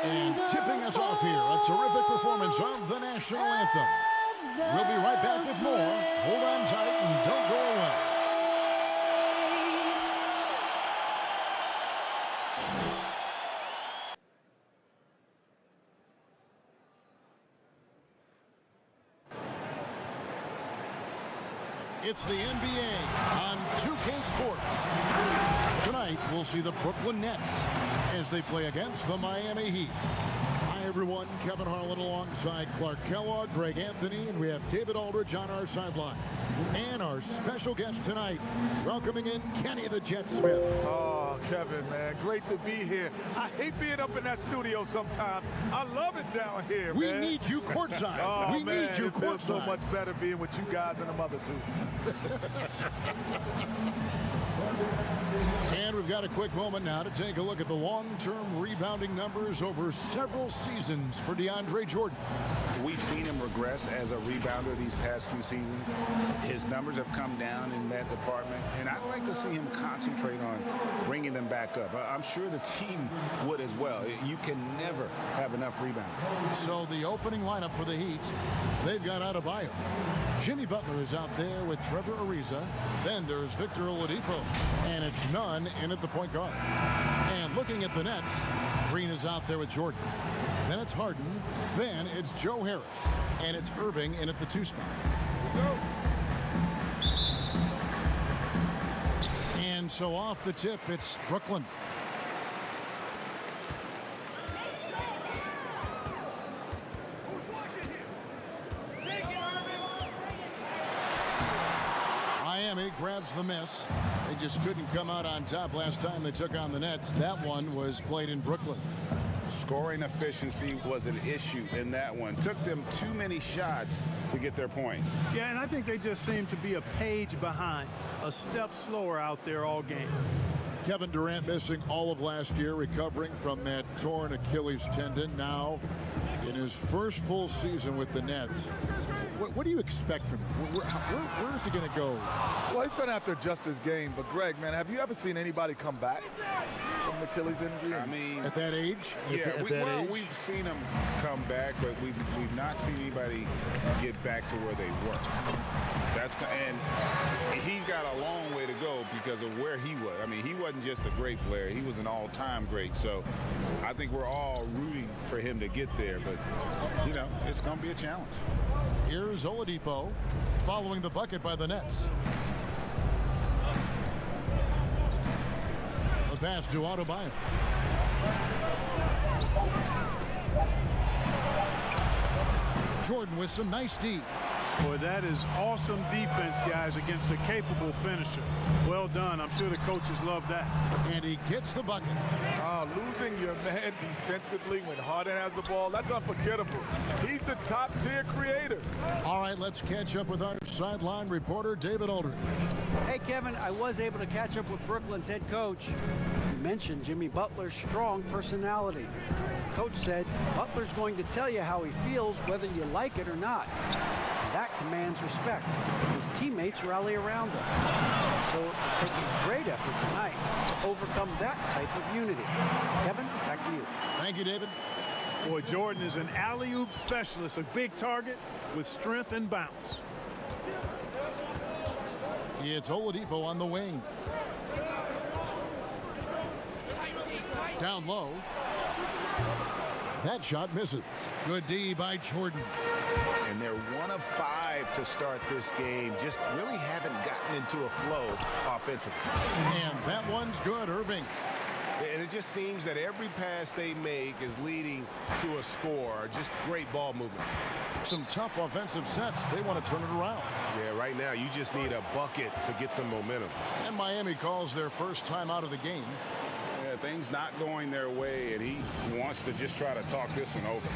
And tipping us off here, a terrific performance of the national anthem. We'll be right back with more. Hold on tight and don't go away. It's the NBA on 2K Sports. Tonight, we'll see the Brooklyn Nets as they play against the Miami Heat. Hi, everyone. Kevin Harlan alongside Clark Kellogg, Greg Anthony, and we have David Aldridge on our sideline. And our special guest tonight, welcoming in Kenny the Jet Smith. Oh, Kevin, man, great to be here. I hate being up in that studio sometimes. I love it down here, we man. We need you courtside. Oh, we man, need you it feels courtside. so much better being with you guys and the mother, too. And we've got a quick moment now to take a look at the long-term rebounding numbers over several seasons for DeAndre Jordan. We've seen him regress as a rebounder these past few seasons. His numbers have come down in that department, and I'd like to see him concentrate on bringing them back up. I'm sure the team would as well. You can never have enough rebounds. So the opening lineup for the Heat, they've got Adebayo. Jimmy Butler is out there with Trevor Ariza. Then there's Victor Oladipo, and it's Nunn in at the point guard. And looking at the Nets, Green is out there with Jordan. Then it's Harden. Then it's Joe Harris. And it's Irving in at the 2 spot. And so off the tip, it's Brooklyn. Miami grabs the miss. They just couldn't come out on top last time they took on the Nets. That one was played in Brooklyn. Scoring efficiency was an issue in that one. Took them too many shots to get their points. Yeah, and I think they just seem to be a page behind, a step slower out there all game. Kevin Durant missing all of last year, recovering from that torn Achilles tendon. Now, in his first full season with the Nets, what do you expect from him? Where is he going to go? Well, he's going to have to adjust his game. But, Greg, man, have you ever seen anybody come back from an Achilles injury? I mean, at that age? Yeah, we've seen him come back, but we've not seen anybody get back to where they were. And he's got a long way to go because of where he was. I mean, he wasn't just a great player. He was an all-time great. So I think we're all rooting for him to get there. But, you know, it's going to be a challenge. Here's Oladipo following the bucket by the Nets. The pass to Adebayo. Jordan with some nice D. Boy, that is awesome defense, guys, against a capable finisher. Well done. I'm sure the coaches love that. And he gets the bucket. Losing your man defensively when Harden has the ball, that's unforgettable. He's the top-tier creator. All right, let's catch up with our sideline reporter, David Aldridge. Hey, Kevin, I was able to catch up with Brooklyn's head coach. You mentioned Jimmy Butler's strong personality. Coach said Butler's going to tell you how he feels whether you like it or not. That commands respect. His teammates rally around him. So it'll take a great effort tonight to overcome that type of unity. Kevin, back to you. Thank you, David. Boy, Jordan is an alley-oop specialist, a big target with strength and bounce. It's Oladipo on the wing. Down low. That shot misses. Good D by Jordan. And they're 1 of 5 to start this game. Just really haven't gotten into a flow offensively. And that one's good, Irving. And it just seems that every pass they make is leading to a score. Just great ball movement. Some tough offensive sets. They want to turn it around. Yeah, right now you just need a bucket to get some momentum. And Miami calls their first time out of the game. Things not going their way, and he wants to just try to talk this one over.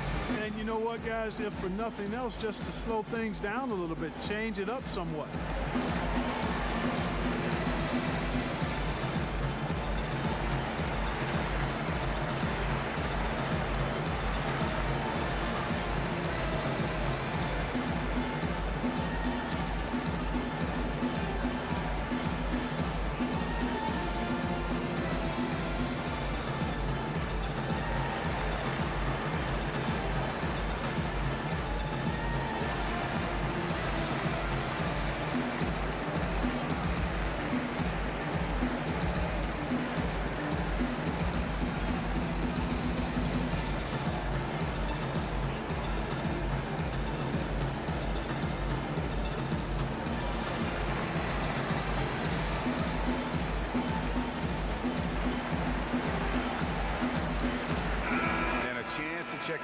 And you know what, guys, if for nothing else, just to slow things down a little bit, change it up somewhat.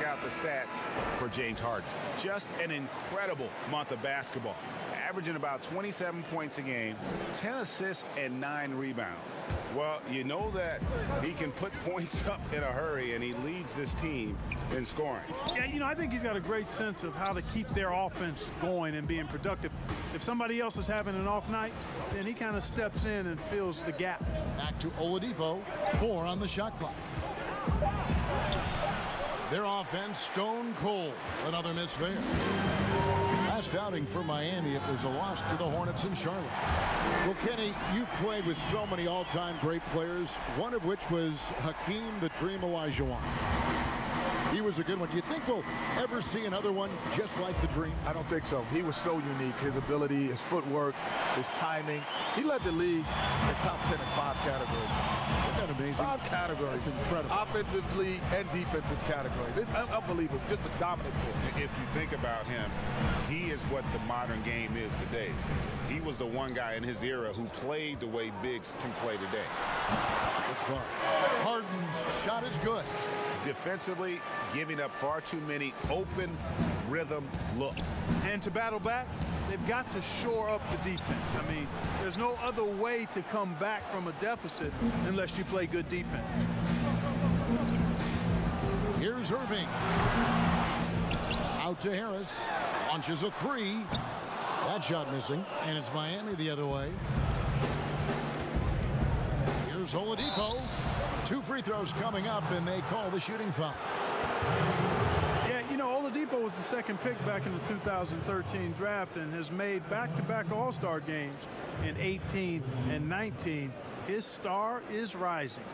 out the stats for James Harden. Just an incredible month of basketball, averaging about 27 points a game, 10 assists, and 9 rebounds. Well, you know that he can put points up in a hurry, and he leads this team in scoring. Yeah, you know, I think he's got a great sense of how to keep their offense going and being productive. If somebody else is having an off night, then he kind of steps in and fills the gap. Back to Oladipo, 4 on the shot clock. Their offense stone cold. Another miss there. Last outing for Miami, it was a loss to the Hornets in Charlotte. Well, Kenny, you played with so many all-time great players, one of which was Hakeem the Dream Olajuwon. He was a good one. Do you think we'll ever see another one just like the Dream? I don't think so. He was so unique. His ability, his footwork, his timing. He led the league in the top 10 in 5 categories. Isn't that amazing? 5 categories. That's incredible. Offensively and defensive categories. It's unbelievable. Just a dominant force. If you think about him, he is what the modern game is today. He was the one guy in his era who played the way bigs can play today. Harden's shot is good. Defensively, giving up far too many open rhythm looks. And to battle back, they've got to shore up the defense. I mean, there's no other way to come back from a deficit unless you play good defense. Here's Irving. Out to Harris. Launches a 3. That shot missing. And it's Miami the other way. Here's Oladipo. 2 free throws coming up, and they call the shooting foul. Yeah, you know, Oladipo was the second pick back in the 2013 draft and has made back-to-back All-Star games in 18 and 19. His star is rising.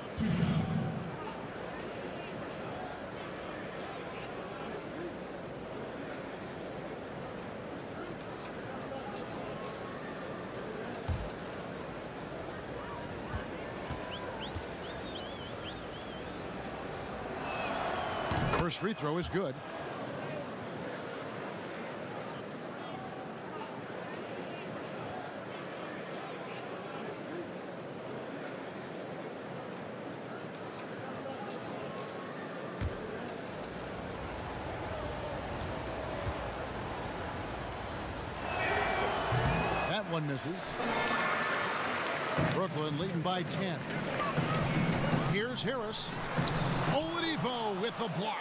First free throw is good. That one misses. Brooklyn leading by 10. Here's Harris. Oladipo with the block.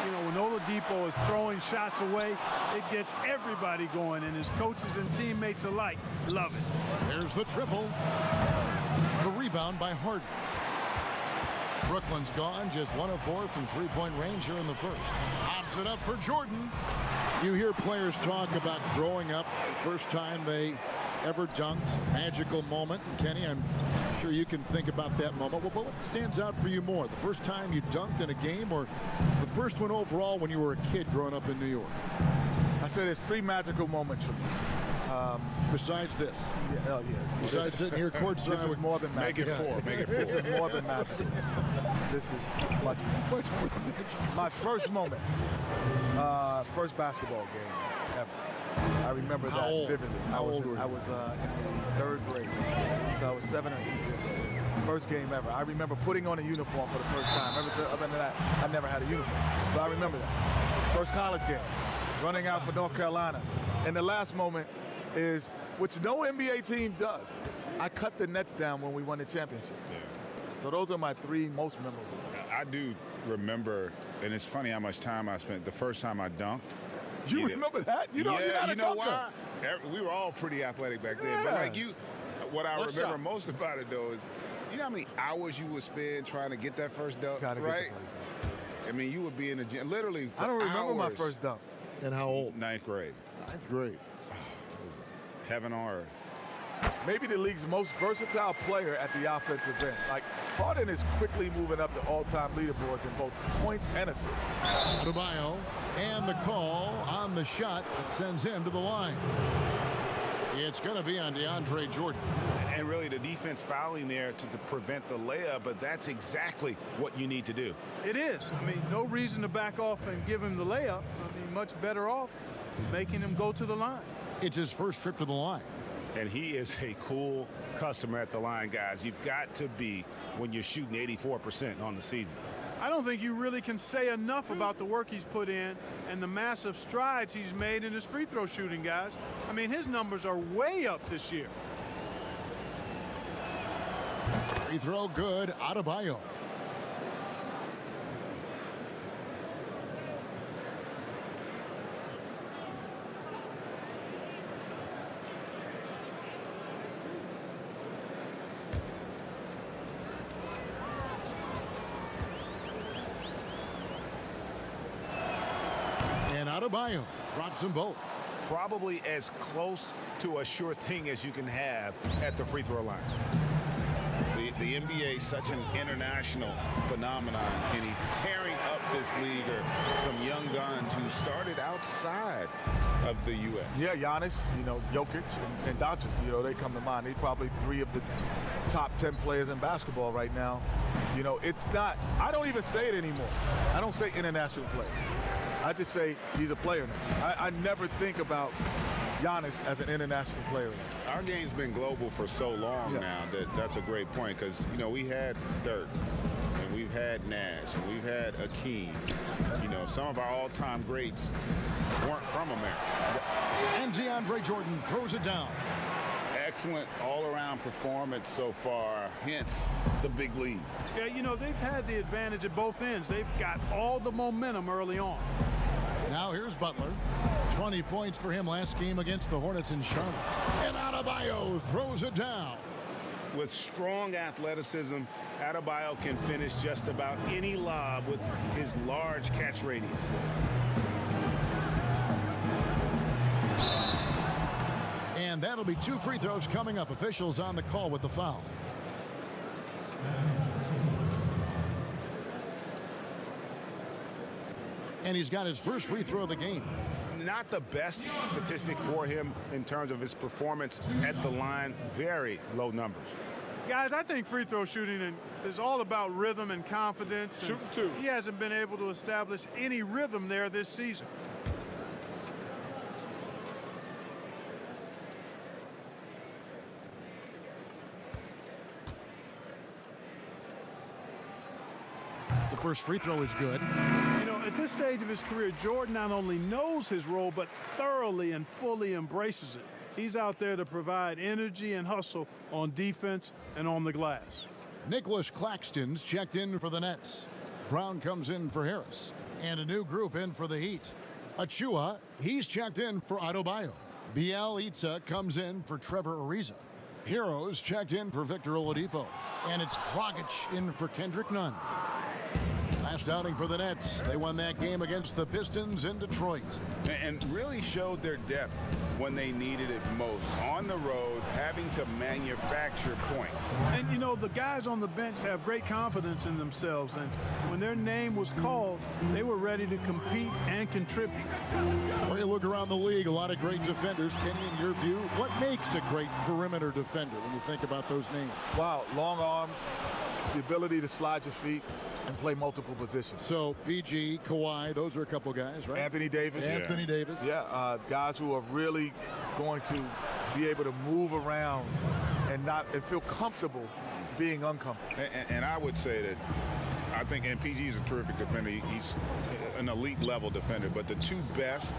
You know, when Oladipo is throwing shots away, it gets everybody going, and his coaches and teammates alike love it. There's the triple. The rebound by Harden. Brooklyn's gone, just 1 of 4 from three-point range here in the first. Lobs it up for Jordan. You hear players talk about growing up, first time they ever dunked, magical moment. And Kenny, I'm sure you can think about that moment. Well, what stands out for you more? The first time you dunked in a game, or the first one overall when you were a kid growing up in New York? I said there's 3 magical moments for me. Besides this? Yeah. Besides sitting here courtside? This is more than magic. Make it 4. Make it 4. This is more than magic. This is much More than magic. My first moment, first basketball game ever. I remember How that old? vividly. How old were you? I was in the 3rd grade, so I was 7 or 8 years old. First game ever. I remember putting on a uniform for the first time. Other than that, I never had a uniform, so I remember that. First college game, running out for North Carolina. And the last moment is, which no NBA team does, I cut the nets down when we won the championship. Yeah. So those are my 3 most memorable. I do remember, and it's funny how much time I spent the first time I dunked. You remember that? You know, yeah, you know why? We were all pretty athletic back then. But Yeah. like you, what I What's remember up? most about it though is, you know how many hours you would spend trying to get that first dunk, Trying to get the right? first dunk. I mean, you would be in the gym literally for I don't remember my hours. first dunk. And how old? 9th grade. 9th grade. Heaven on earth. Maybe the league's most versatile player at the offensive end. Like, Harden is quickly moving up the all-time leaderboards in both points and assists. Adebayo, and the call on the shot that sends him to the line. It's going to be on DeAndre Jordan. And really the defense fouling there to prevent the layup, but that's exactly what you need to do. It is. I mean, no reason to back off and give him the layup. I mean, much better off making him go to the line. It's his first trip to the line. And he is a cool customer at the line, guys. You've got to be when you're shooting 84% on the season. I don't think you really can say enough about the work he's put in and the massive strides he's made in his free throw shooting, guys. I mean, his numbers are way up this year. Free throw good, Adebayo. And Adebayo drops them both. Probably as close to a sure thing as you can have at the free throw line. The NBA is such an international phenomenon, Kenny. Tearing up this league are some young guns who started outside of the U.S. Yeah, Giannis, you know, Jokic and Doncic, you know, they come to mind. They're probably 3 of the top 10 players in basketball right now. You know, it's not, I don't even say it anymore. I don't say international player. I just say he's a player now. I never think about Giannis as an international player. Our game's been global for so long now that's a great point, because, you know, we had Dirk, and we've had Nash, and we've had Akeem. You know, some of our all-time greats weren't from America. And DeAndre Jordan throws it down. Excellent all-around performance so far, hence the big lead. Yeah, you know, they've had the advantage at both ends. They've got all the momentum early on. Now here's Butler. 20 points for him last game against the Hornets in Charlotte. And Adebayo throws it down. With strong athleticism, Adebayo can finish just about any lob with his large catch radius. And that'll be 2 free throws coming up. Officials on the call with the foul. And he's got his first free throw of the game. Not the best statistic for him in terms of his performance at the line. Very low numbers. Guys, I think free throw shooting is all about rhythm and confidence. Shoot 2. He hasn't been able to establish any rhythm there this season. The first free throw is good. You know, at this stage of his career, Jordan not only knows his role, but thoroughly and fully embraces it. He's out there to provide energy and hustle on defense and on the glass. Nicholas Claxton's checked in for the Nets. Brown comes in for Harris. And a new group in for the Heat. Achua, he's checked in for Adebayo. Bielitsa comes in for Trevor Ariza. Heroes checked in for Victor Oladipo. And it's Dragic in for Kendrick Nunn. Last outing for the Nets. They won that game against the Pistons in Detroit. And really showed their depth when they needed it most. On the road, having to manufacture points. And, you know, the guys on the bench have great confidence in themselves. And when their name was called, they were ready to compete and contribute. When you look around the league, a lot of great defenders. Kenny, in your view, what makes a great perimeter defender when you think about those names? Wow, long arms, the ability to slide your feet and play multiple positions. So PG, Kawhi, those are a couple guys, right? Anthony Davis. Anthony Davis. Yeah, guys who are really going to be able to move around and feel comfortable being uncomfortable. And I would say that I think, and PG is a terrific defender. He's an elite level defender, but the 2 best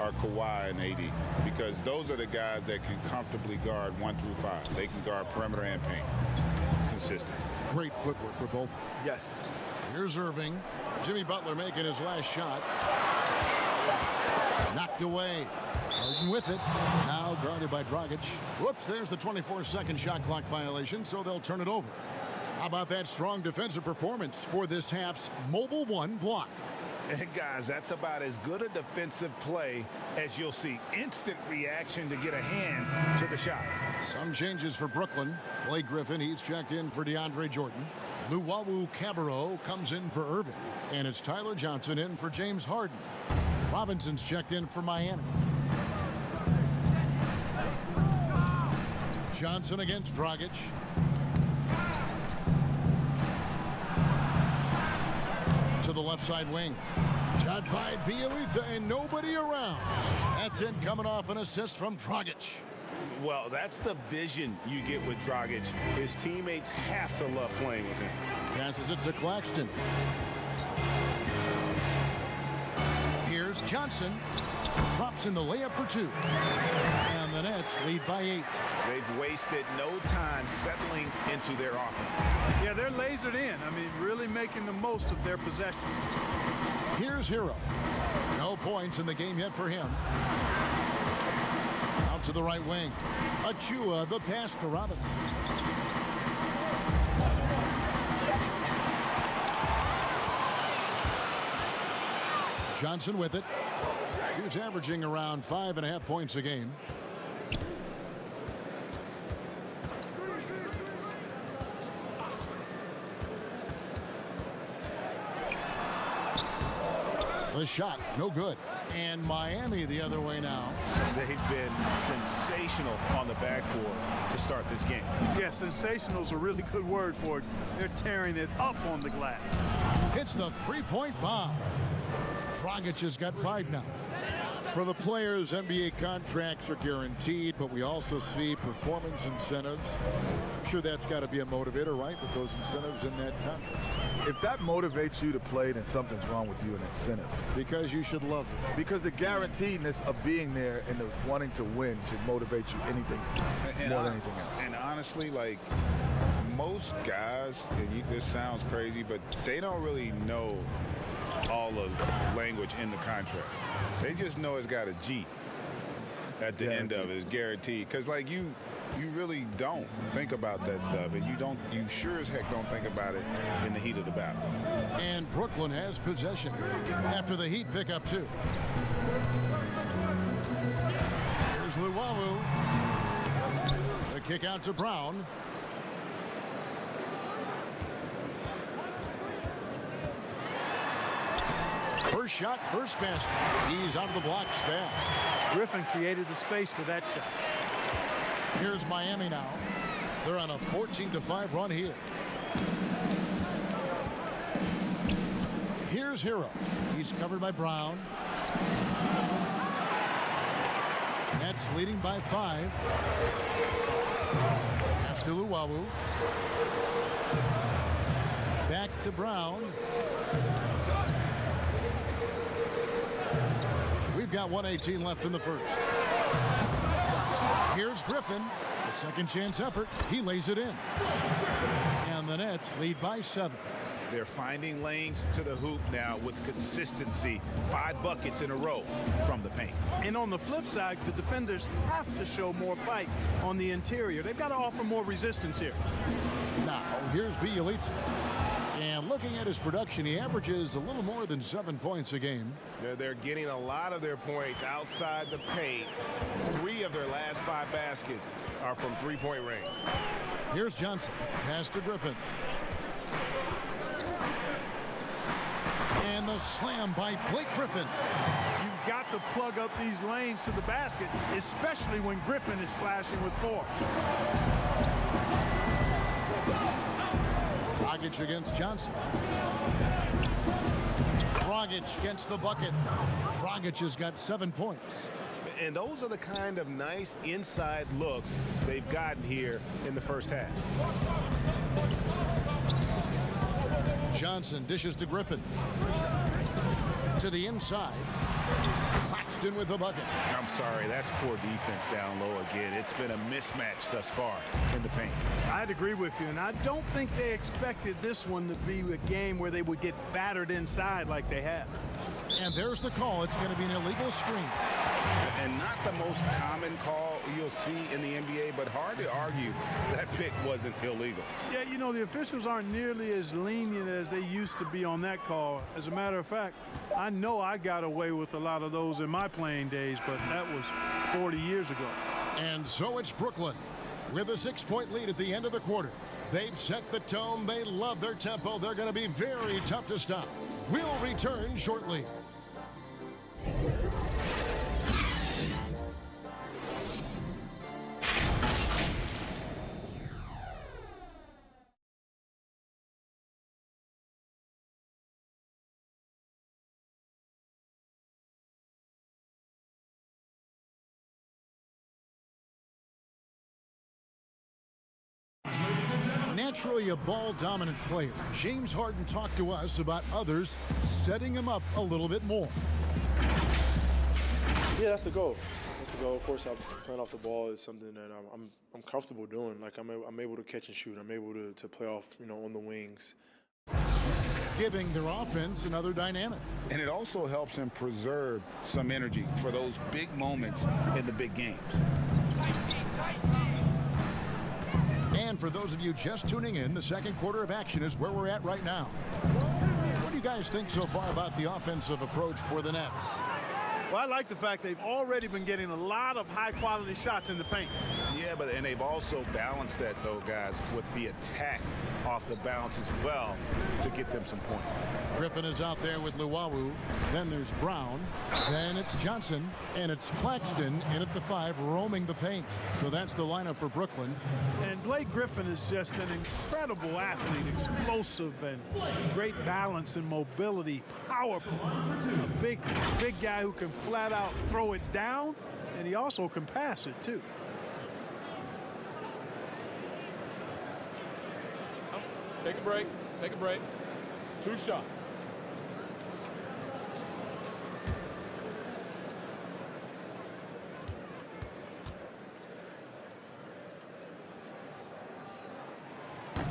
are Kawhi and AD, because those are the guys that can comfortably guard 1 through 5. They can guard perimeter and paint consistently. Great footwork for both. Yes. Here's Irving. Jimmy Butler making his last shot. Knocked away. Harden with it. Now guarded by Dragic. Whoops, there's the 24-second shot clock violation, so they'll turn it over. How about that strong defensive performance for this half's Mobile 1 block? And guys, that's about as good a defensive play as you'll see. Instant reaction to get a hand to the shot. Some changes for Brooklyn. Blake Griffin, he's checked in for DeAndre Jordan. Luwawu Cabarro comes in for Irving. And it's Tyler Johnson in for James Harden. Robinson's checked in for Miami. Johnson against Dragic. To the left side wing. Shot by Bielitsa and nobody around. That's it, coming off an assist from Dragic. Well, that's the vision you get with Dragic. His teammates have to love playing with him. Passes it to Claxton. Here's Johnson. Drops in the layup for 2. And the Nets lead by 8. They've wasted no time settling into their offense. Yeah, they're lasered in. I mean, really making the most of their possession. Here's Hero. No points in the game yet for him. Out to the right wing. Achua, the pass to Robinson. Johnson with it. He's averaging around 5.5 points a game. The shot, no good. And Miami the other way now. They've been sensational on the backboard to start this game. Yeah, sensational is a really good word for it. They're tearing it up on the glass. Hits the three-point bomb. Dragic has got 5 now. For the players, NBA contracts are guaranteed, but we also see performance incentives. I'm sure that's got to be a motivator, right, with those incentives in that contract. If that motivates you to play, then something's wrong with you, an incentive. Because you should love it. Because the guaranteedness of being there and the wanting to win should motivate you more than anything else. And honestly, like, most guys, and this sounds crazy, but they don't really know all of the language in the contract. They just know it's got a G at the end of it. It's guaranteed. Because, like, you really don't think about that stuff, and you sure as heck don't think about it in the heat of the battle. And Brooklyn has possession after the Heat pick up 2. Here's Luwawu. The kick out to Brown. First shot, first basket. He's out of the blocks fast. Griffin created the space for that shot. Here's Miami now. They're on a 14-5 run here. Here's Hero. He's covered by Brown. Nets leading by 5. Pass to Luwawu. Back to Brown. We've got 1:18 left in the first. Here's Griffin. A second chance effort. He lays it in. And the Nets lead by 7. They're finding lanes to the hoop now with consistency. 5 buckets in a row from the paint. And on the flip side, the defenders have to show more fight on the interior. They've got to offer more resistance here. Now, here's Bielitsa. And looking at his production, he averages a little more than 7 points a game. They're getting a lot of their points outside the paint. 3 of their last 5 baskets are from three-point range. Here's Johnson. Pass to Griffin. And the slam by Blake Griffin. You've got to plug up these lanes to the basket, especially when Griffin is slashing with 4. Dragic against Johnson. Dragic gets the bucket. Dragic has got 7 points. And those are the kind of nice inside looks they've gotten here in the first half. Johnson dishes to Griffin. To the inside. Claxton with the bucket. I'm sorry, that's poor defense down low again. It's been a mismatch thus far in the paint. I'd agree with you, and I don't think they expected this one to be a game where they would get battered inside like they have. And there's the call. It's going to be an illegal screen. And not the most common call you'll see in the NBA, but hard to argue that pick wasn't illegal. Yeah, you know, the officials aren't nearly as lenient as they used to be on that call. As a matter of fact, I know I got away with a lot of those in my playing days, but that was 40 years ago. And so it's Brooklyn with a 6-point lead at the end of the quarter. They've set the tone. They love their tempo. They're going to be very tough to stop. We'll return shortly. Ladies and gentlemen, Naturally a ball-dominant player, James Harden talked to us about others setting him up a little bit more. Yeah, that's the goal. That's the goal. Of course, playing off the ball is something that I'm comfortable doing. Like I'm able to catch and shoot. I'm able to play off, on the wings. Giving their offense another dynamic. And it also helps him preserve some energy for those big moments in the big games. And for those of you just tuning in, the second quarter of action is where we're at right now. What do you guys think so far about the offensive approach for the Nets? Well, I like the fact they've already been getting a lot of high-quality shots in the paint. Yeah, and they've also balanced that, though, guys, with the attack off the bounce as well to get them some points. Griffin is out there with Luwawu. Then there's Brown. Then it's Johnson. And it's Claxton in at the 5, roaming the paint. So that's the lineup for Brooklyn. And Blake Griffin is just an incredible athlete, explosive and great balance and mobility, powerful. A big guy who can flat out throw it down, and he also can pass it too. Take a break. Take a break. 2 shots.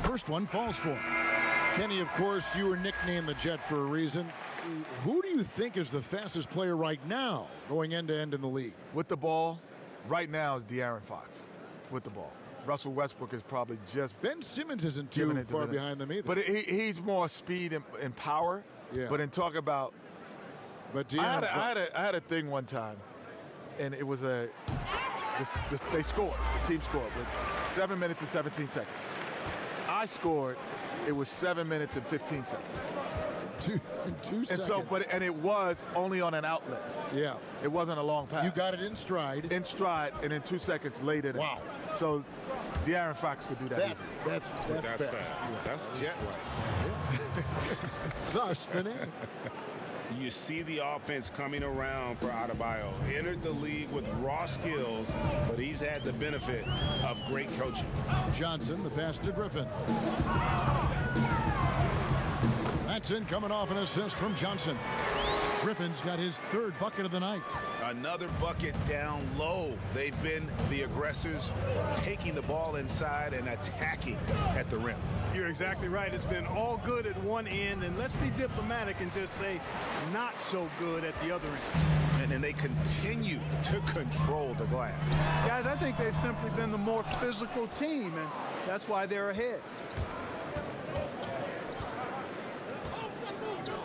First one falls for him. Kenny, of course, you were nicknamed the Jet for a reason. Who do you think is the fastest player right now going end-to-end in the league? With the ball, right now is De'Aaron Fox with the ball. Russell Westbrook is probably just Ben Simmons isn't too far behind them either. But he's more speed and power. Yeah. But in talk about, but I had a thing one time, and it was they scored. The team scored with 7 minutes and 17 seconds. I scored. It was 7 minutes and 15 seconds. Two seconds. And it was only on an outlet. Yeah. It wasn't a long pass. You got it in stride. In stride, and in 2 seconds laid it in. Wow. So De'Aaron Fox could do that. That's fast. Yeah. That's jet like. Thus the name. You see the offense coming around for Adebayo. Entered the league with raw skills, but he's had the benefit of great coaching. Johnson, the pass to Griffin. That's in, coming off an assist from Johnson. Griffin's got his 3rd bucket of the night. Another bucket down low. They've been the aggressors, taking the ball inside and attacking at the rim. You're exactly right. It's been all good at one end, and let's be diplomatic and just say not so good at the other end. And then they continue to control the glass. Guys, I think they've simply been the more physical team, and that's why they're ahead.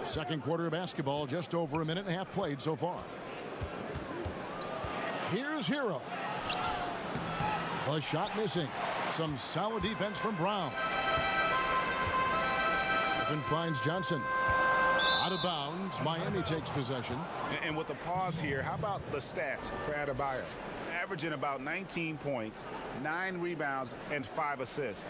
Second quarter of basketball, just over a minute and a half played so far. Here's Hero. A shot missing. Some solid defense from Brown. Griffin finds Johnson. Out of bounds. Miami takes possession. And with the pause here, how about the stats for Adebayo? Averaging about 19 points, 9 rebounds, and 5 assists.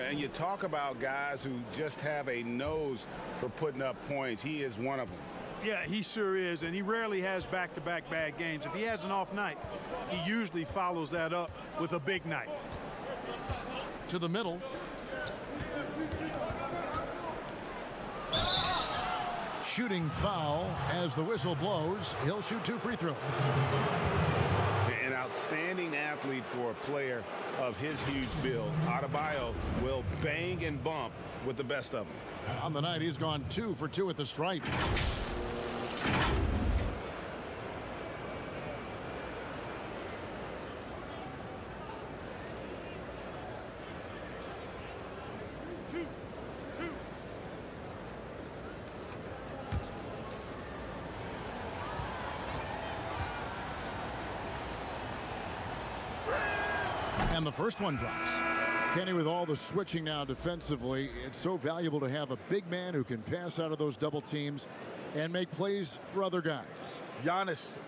And you talk about guys who just have a nose for putting up points. He is one of them. Yeah, he sure is, and he rarely has back-to-back bad games. If he has an off night, he usually follows that up with a big night. To the middle. Shooting foul as the whistle blows. He'll shoot 2 free throws. An outstanding athlete for a player of his huge build. Adebayo will bang and bump with the best of them. On the night, he's gone 2 for 2 at the stripe. And the first one drops. Kenny, with all the switching now defensively, it's so valuable to have a big man who can pass out of those double teams and make plays for other guys. Giannis,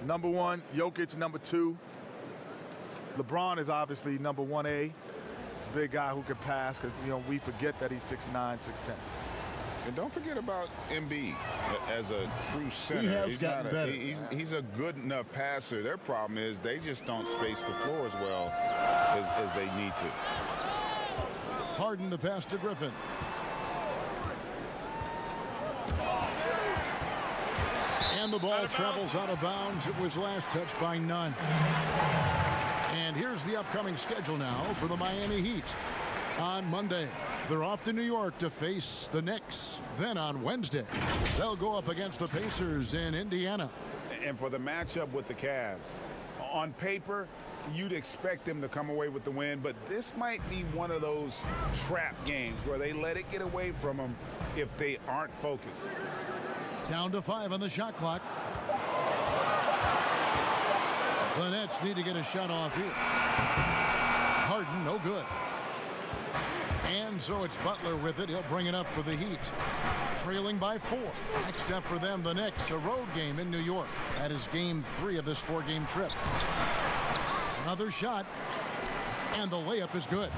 number 1. Jokic, number 2. LeBron is obviously number 1A. Big guy who can pass because, we forget that he's 6'9", 6'10". And don't forget about Embiid as a true center. He has gotten better. He's a good enough passer. Their problem is they just don't space the floor as well as they need to. Harden the pass to Griffin. And the ball travels out of bounds. It was last touched by none. And here's the upcoming schedule now for the Miami Heat. On Monday, they're off to New York to face the Knicks. Then on Wednesday, they'll go up against the Pacers in Indiana. And for the matchup with the Cavs, on paper, you'd expect them to come away with the win, but this might be one of those trap games where they let it get away from them if they aren't focused. Down to 5 on the shot clock. The Nets need to get a shot off here. Harden, no good. And so it's Butler with it. He'll bring it up for the Heat. Trailing by 4. Next up for them, the Knicks, a road game in New York. That is game 3 of this 4-game trip. Another shot, and the layup is good.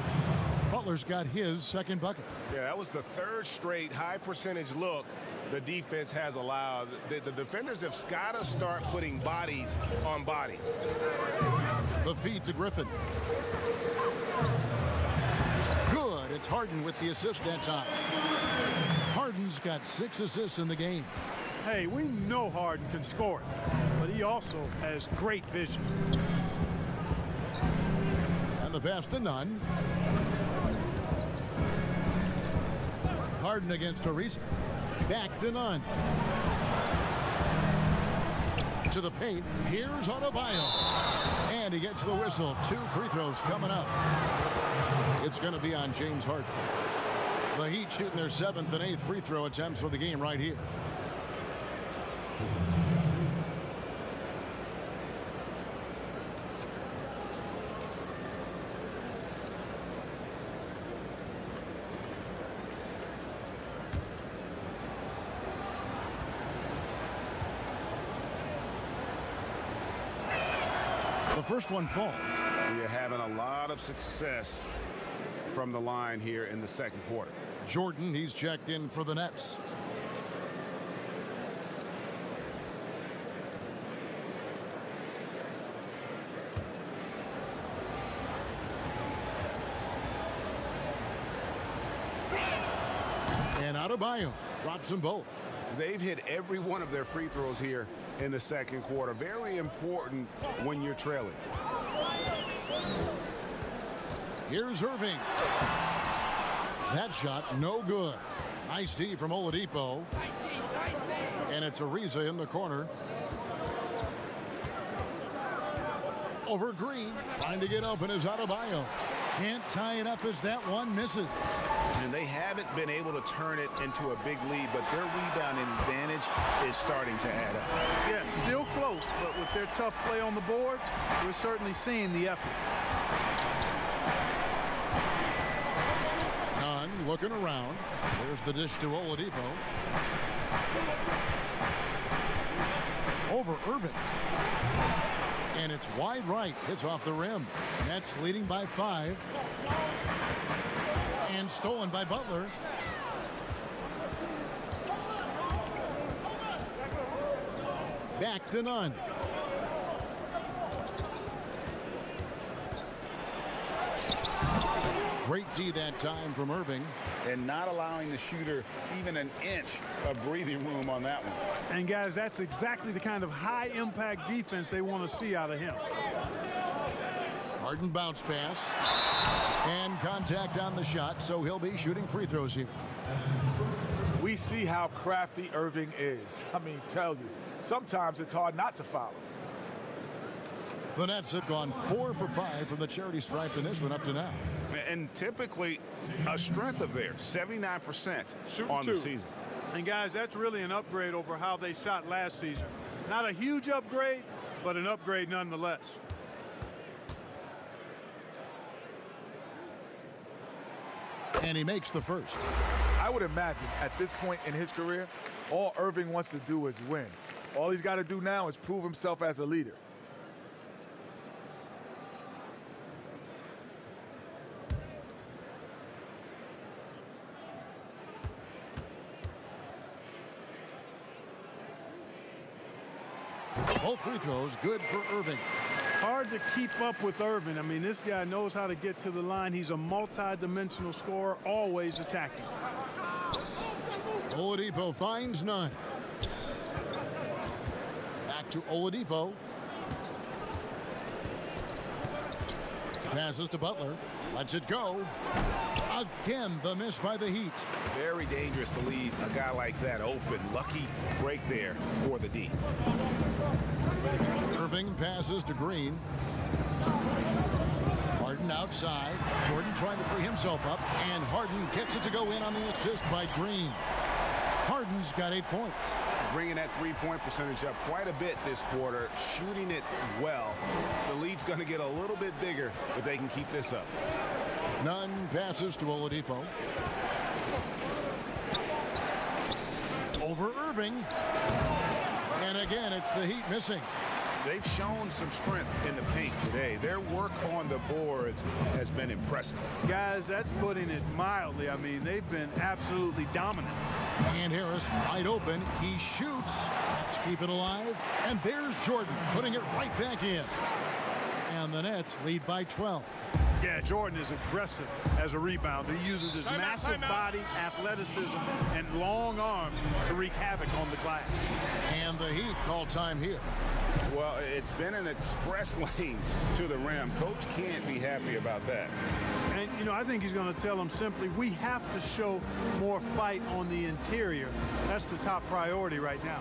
Butler's got his second bucket. Yeah, that was the third straight high percentage look the defense has allowed. The defenders have got to start putting bodies on bodies. The feed to Griffin. Good. It's Harden with the assist that time. Harden's got 6 assists in the game. Hey, we know Harden can score, but he also has great vision. And the pass to Nunn. Harden against Ariza. Back to Nunn. To the paint. Here's Adebayo. And he gets the whistle. 2 free throws coming up. It's going to be on James Harden. The Heat shooting their 7th and 8th free throw attempts for the game right here. The first one falls. You're having a lot of success from the line here in the second quarter. Jordan, he's checked in for the Nets. And Adebayo drops them both. They've hit every one of their free throws here in the second quarter. Very important when you're trailing. Here's Irving. That shot, no good. Nice D from Oladipo. And it's Ariza in the corner. Over Green. Trying to get open is Adebayo. Can't tie it up as that one misses. And they haven't been able to turn it into a big lead, but their rebounding advantage is starting to add up. Yeah, still close, but with their tough play on the boards, we're certainly seeing the effort. Nunn looking around. There's the dish to Oladipo. Over Irving. And it's wide right. Hits off the rim. Nets leading by 5. And stolen by Butler. Back to Nunn. Great D that time from Irving. And not allowing the shooter even an inch of breathing room on that one. And guys, that's exactly the kind of high impact defense they want to see out of him. Harden bounce pass. And contact on the shot, so he'll be shooting free throws here. We see how crafty Irving is. I mean, tell you, sometimes it's hard not to foul him. The Nets have gone 4 for 5 from the charity stripe in this one up to now. And typically a strength of theirs, 79% on the season. And guys, that's really an upgrade over how they shot last season. Not a huge upgrade, but an upgrade nonetheless. And he makes the first. I would imagine at this point in his career, all Irving wants to do is win. All he's got to do now is prove himself as a leader. Both free throws good for Irving. Hard to keep up with Irving. I mean, this guy knows how to get to the line. He's a multi-dimensional scorer, always attacking. Oladipo finds none. Back to Oladipo. Passes to Butler. Lets it go. Again, the miss by the Heat. Very dangerous to leave a guy like that open. Lucky break there for the D. Irving passes to Green. Harden outside. Jordan trying to free himself up. And Harden gets it to go in on the assist by Green. Harden's got 8 points. Bringing that three-point percentage up quite a bit this quarter, shooting it well. The lead's going to get a little bit bigger if they can keep this up. Nunn passes to Oladipo. Over Irving. And again, it's the Heat missing. They've shown some strength in the paint today. Their work on the boards has been impressive. Guys, that's putting it mildly. I mean, they've been absolutely dominant. And Harris wide open. He shoots. Let's keep it alive. And there's Jordan putting it right back in. And the Nets lead by 12. Yeah, Jordan is aggressive as a rebounder. He uses his massive body, athleticism, and long arms to wreak havoc on the glass. And the Heat call time here. Well, it's been an express lane to the rim. Coach can't be happy about that. And, you know, I think he's going to tell them simply, we have to show more fight on the interior. That's the top priority right now.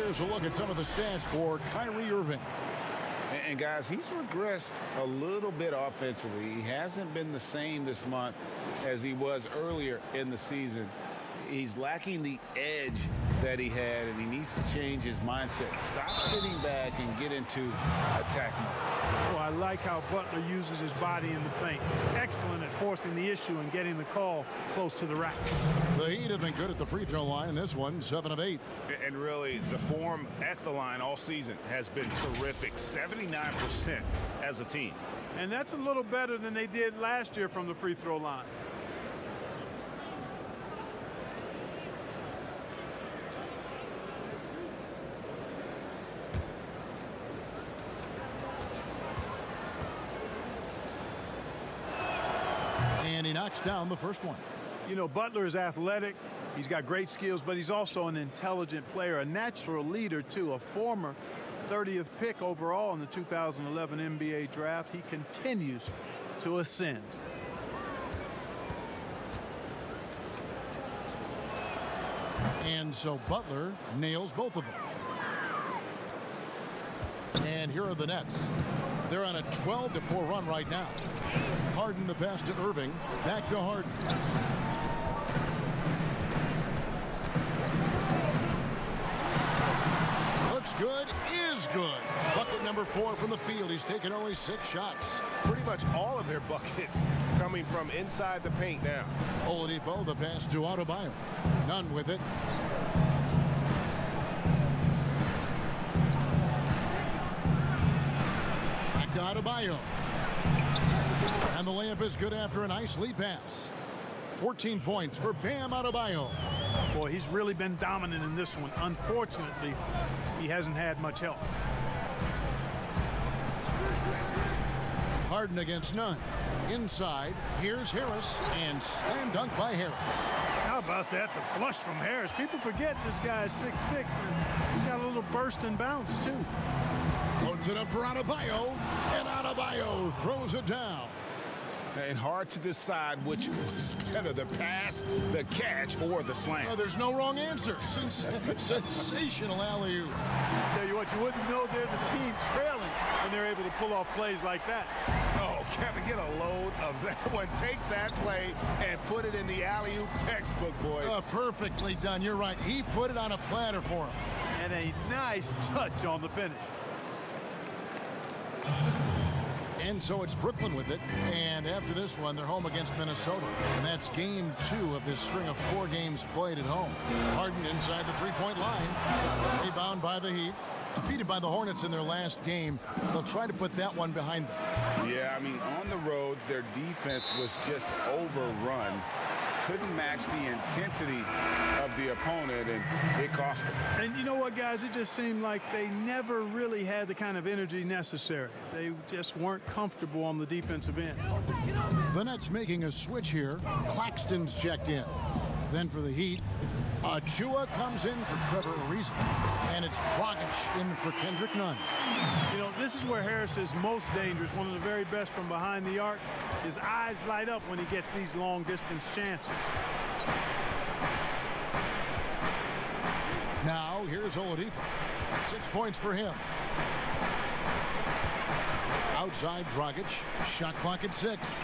A look at some of the stats for Kyrie Irving. And guys, he's regressed a little bit offensively. He hasn't been the same this month as he was earlier in the season. He's lacking the edge that he had, and he needs to change his mindset. Stop sitting back and get into attack mode. Oh, I like how Butler uses his body in the paint. Excellent at forcing the issue and getting the call close to the rack. The Heat have been good at the free throw line. This one, 7 of 8. And really, the form at the line all season has been terrific. 79% as a team. And that's a little better than they did last year from the free throw line. And he knocks down the first one. You know, Butler is athletic. He's got great skills, but he's also an intelligent player, a natural leader, too, a former 30th pick overall in the 2011 NBA draft. He continues to ascend. And so Butler nails both of them. And here are the Nets. They're on a 12-4 run right now. Harden the pass to Irving. Back to Harden. Looks good, is good. Bucket number 4 from the field. He's taken only 6 shots. Pretty much all of their buckets coming from inside the paint now. Oladipo, the pass to Adebayo. None with it. Back to Adebayo. And the layup is good after a nice lead pass. 14 points for Bam Adebayo. Boy, he's really been dominant in this one. Unfortunately, he hasn't had much help. Harden against Nunn. Inside, here's Harris, and slam dunk by Harris. How about that? The flush from Harris. People forget this guy is 6'6", and he's got a little burst and bounce, too. Loads it up for Adebayo, and Adebayo throws it down. And hard to decide which was better, the pass, the catch, or the slam. Oh, there's no wrong answer. Sensational alley-oop. Tell you what, you wouldn't know they're the team trailing when they're able to pull off plays like that. Oh, Kevin, get a load of that one. Take that play and put it in the alley-oop textbook, boys. Perfectly done. You're right. He put it on a platter for him. And a nice touch on the finish. And so it's Brooklyn with it. And after this one, they're home against Minnesota. And that's game 2 of this string of 4 games played at home. Harden inside the three-point line. Rebound by the Heat. Defeated by the Hornets in their last game. They'll try to put that one behind them. Yeah, I mean, on the road, their defense was just overrun. Couldn't match the intensity of the opponent, and it cost them. And you know what, guys? It just seemed like they never really had the kind of energy necessary. They just weren't comfortable on the defensive end. The Nets making a switch here. Claxton's checked in. Then for the Heat, Achua comes in for Trevor Ariza. And it's Dragic in for Kendrick Nunn. You know, this is where Harris is most dangerous, one of the very best from behind the arc. His eyes light up when he gets these long-distance chances. Now, here's Oladipo. 6 points for him. Outside Dragic. Shot clock at 6.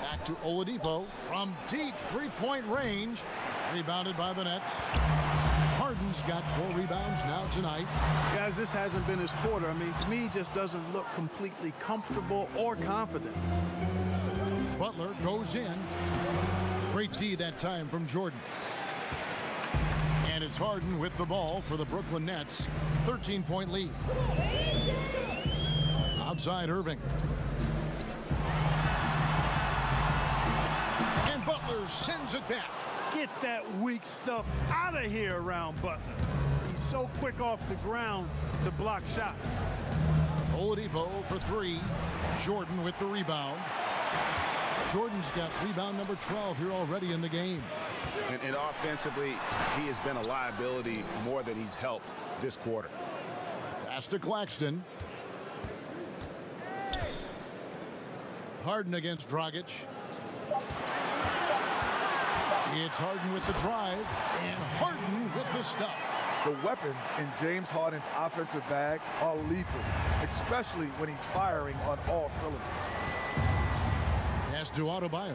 Back to Oladipo from deep three-point range. Rebounded by the Nets. Harden's got 4 rebounds now tonight. Guys, this hasn't been his quarter. I mean, to me, he just doesn't look completely comfortable or confident. Butler goes in. Great D that time from Jordan. And it's Harden with the ball for the Brooklyn Nets. 13-point lead. Outside Irving. And Butler sends it back. Get that weak stuff out of here around Butler. He's so quick off the ground to block shots. Oladipo for 3. Jordan with the rebound. Jordan's got rebound number 12 here already in the game. And offensively, he has been a liability more than he's helped this quarter. Pass to Claxton. Harden against Dragic. It's Harden with the drive, and Harden with the stuff. The weapons in James Harden's offensive bag are lethal, especially when he's firing on all cylinders. Pass to Adebayo.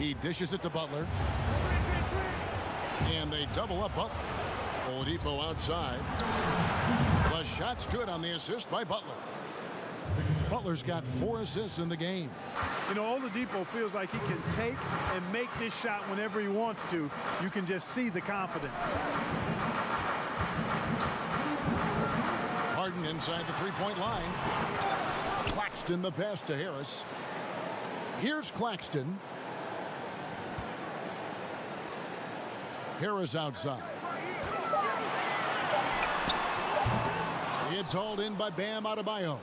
He dishes it to Butler. And they double up Butler. Oladipo outside. The shot's good on the assist by Butler. Butler's got 4 assists in the game. You know, Oladipo feels like he can take and make this shot whenever he wants to. You can just see the confidence. Harden inside the three-point line. Claxton the pass to Harris. Here's Claxton. Harris outside. It's hauled in by Bam Adebayo.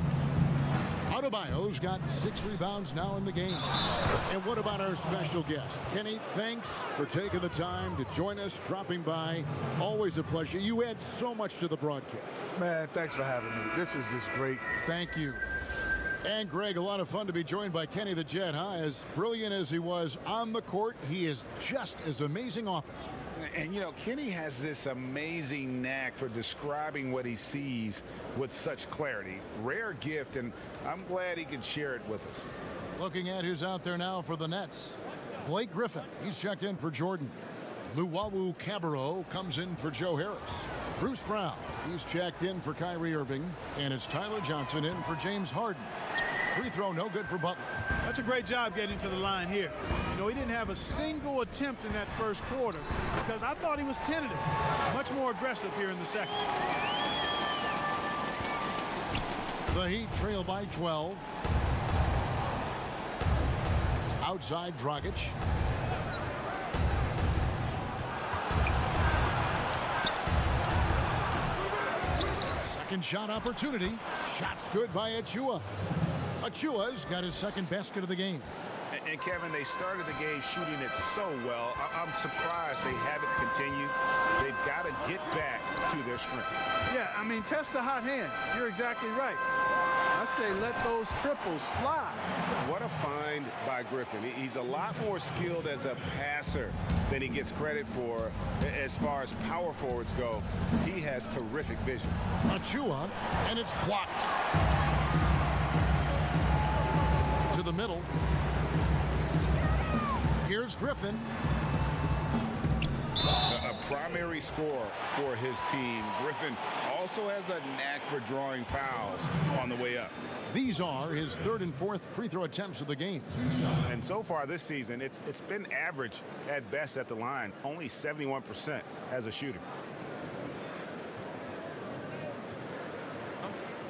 Adebayo's got 6 rebounds now in the game. And what about our special guest? Kenny, thanks for taking the time to join us, dropping by. Always a pleasure. You add so much to the broadcast. Man, thanks for having me. This is just great. Thank you. And Greg, a lot of fun to be joined by Kenny the Jet, huh? As brilliant as he was on the court, he is just as amazing off it. And, you know, Kenny has this amazing knack for describing what he sees with such clarity. Rare gift, and I'm glad he can share it with us. Looking at who's out there now for the Nets. Blake Griffin, he's checked in for Jordan. Luwawu Cabarro comes in for Joe Harris. Bruce Brown, he's checked in for Kyrie Irving. And it's Tyler Johnson in for James Harden. Free throw no good for Butler. That's a great job getting to the line here. You know, he didn't have a single attempt in that first quarter because I thought he was tentative. Much more aggressive here in the second. The Heat trail by 12. Outside Dragic. Second shot opportunity. Shot's good by Achua. Achua's got his second basket of the game. And Kevin, they started the game shooting it so well. I'm surprised they haven't continued. They've got to get back to their strength. Yeah, I mean, test the hot hand. You're exactly right. I say let those triples fly. What a find by Griffin. He's a lot more skilled as a passer than he gets credit for as far as power forwards go. He has terrific vision. Achua, and it's blocked. To the middle. Here's Griffin. A primary scorer for his team. Griffin also has a knack for drawing fouls on the way up. These are his third and fourth free throw attempts of the game. And so far this season, it's been average at best at the line, only 71% as a shooter.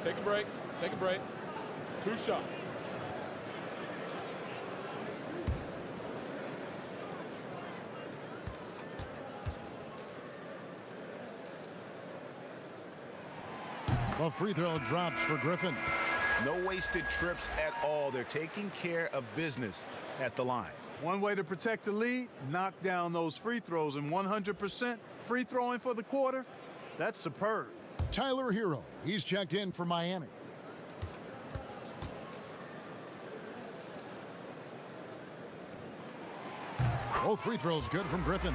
Take a break. Take a break. 2 shots. A free throw drops for Griffin. No wasted trips at all. They're taking care of business at the line. One way to protect the lead, knock down those free throws, and 100% free throwing for the quarter, that's superb. Tyler Hero, he's checked in for Miami. Both free throws good from Griffin.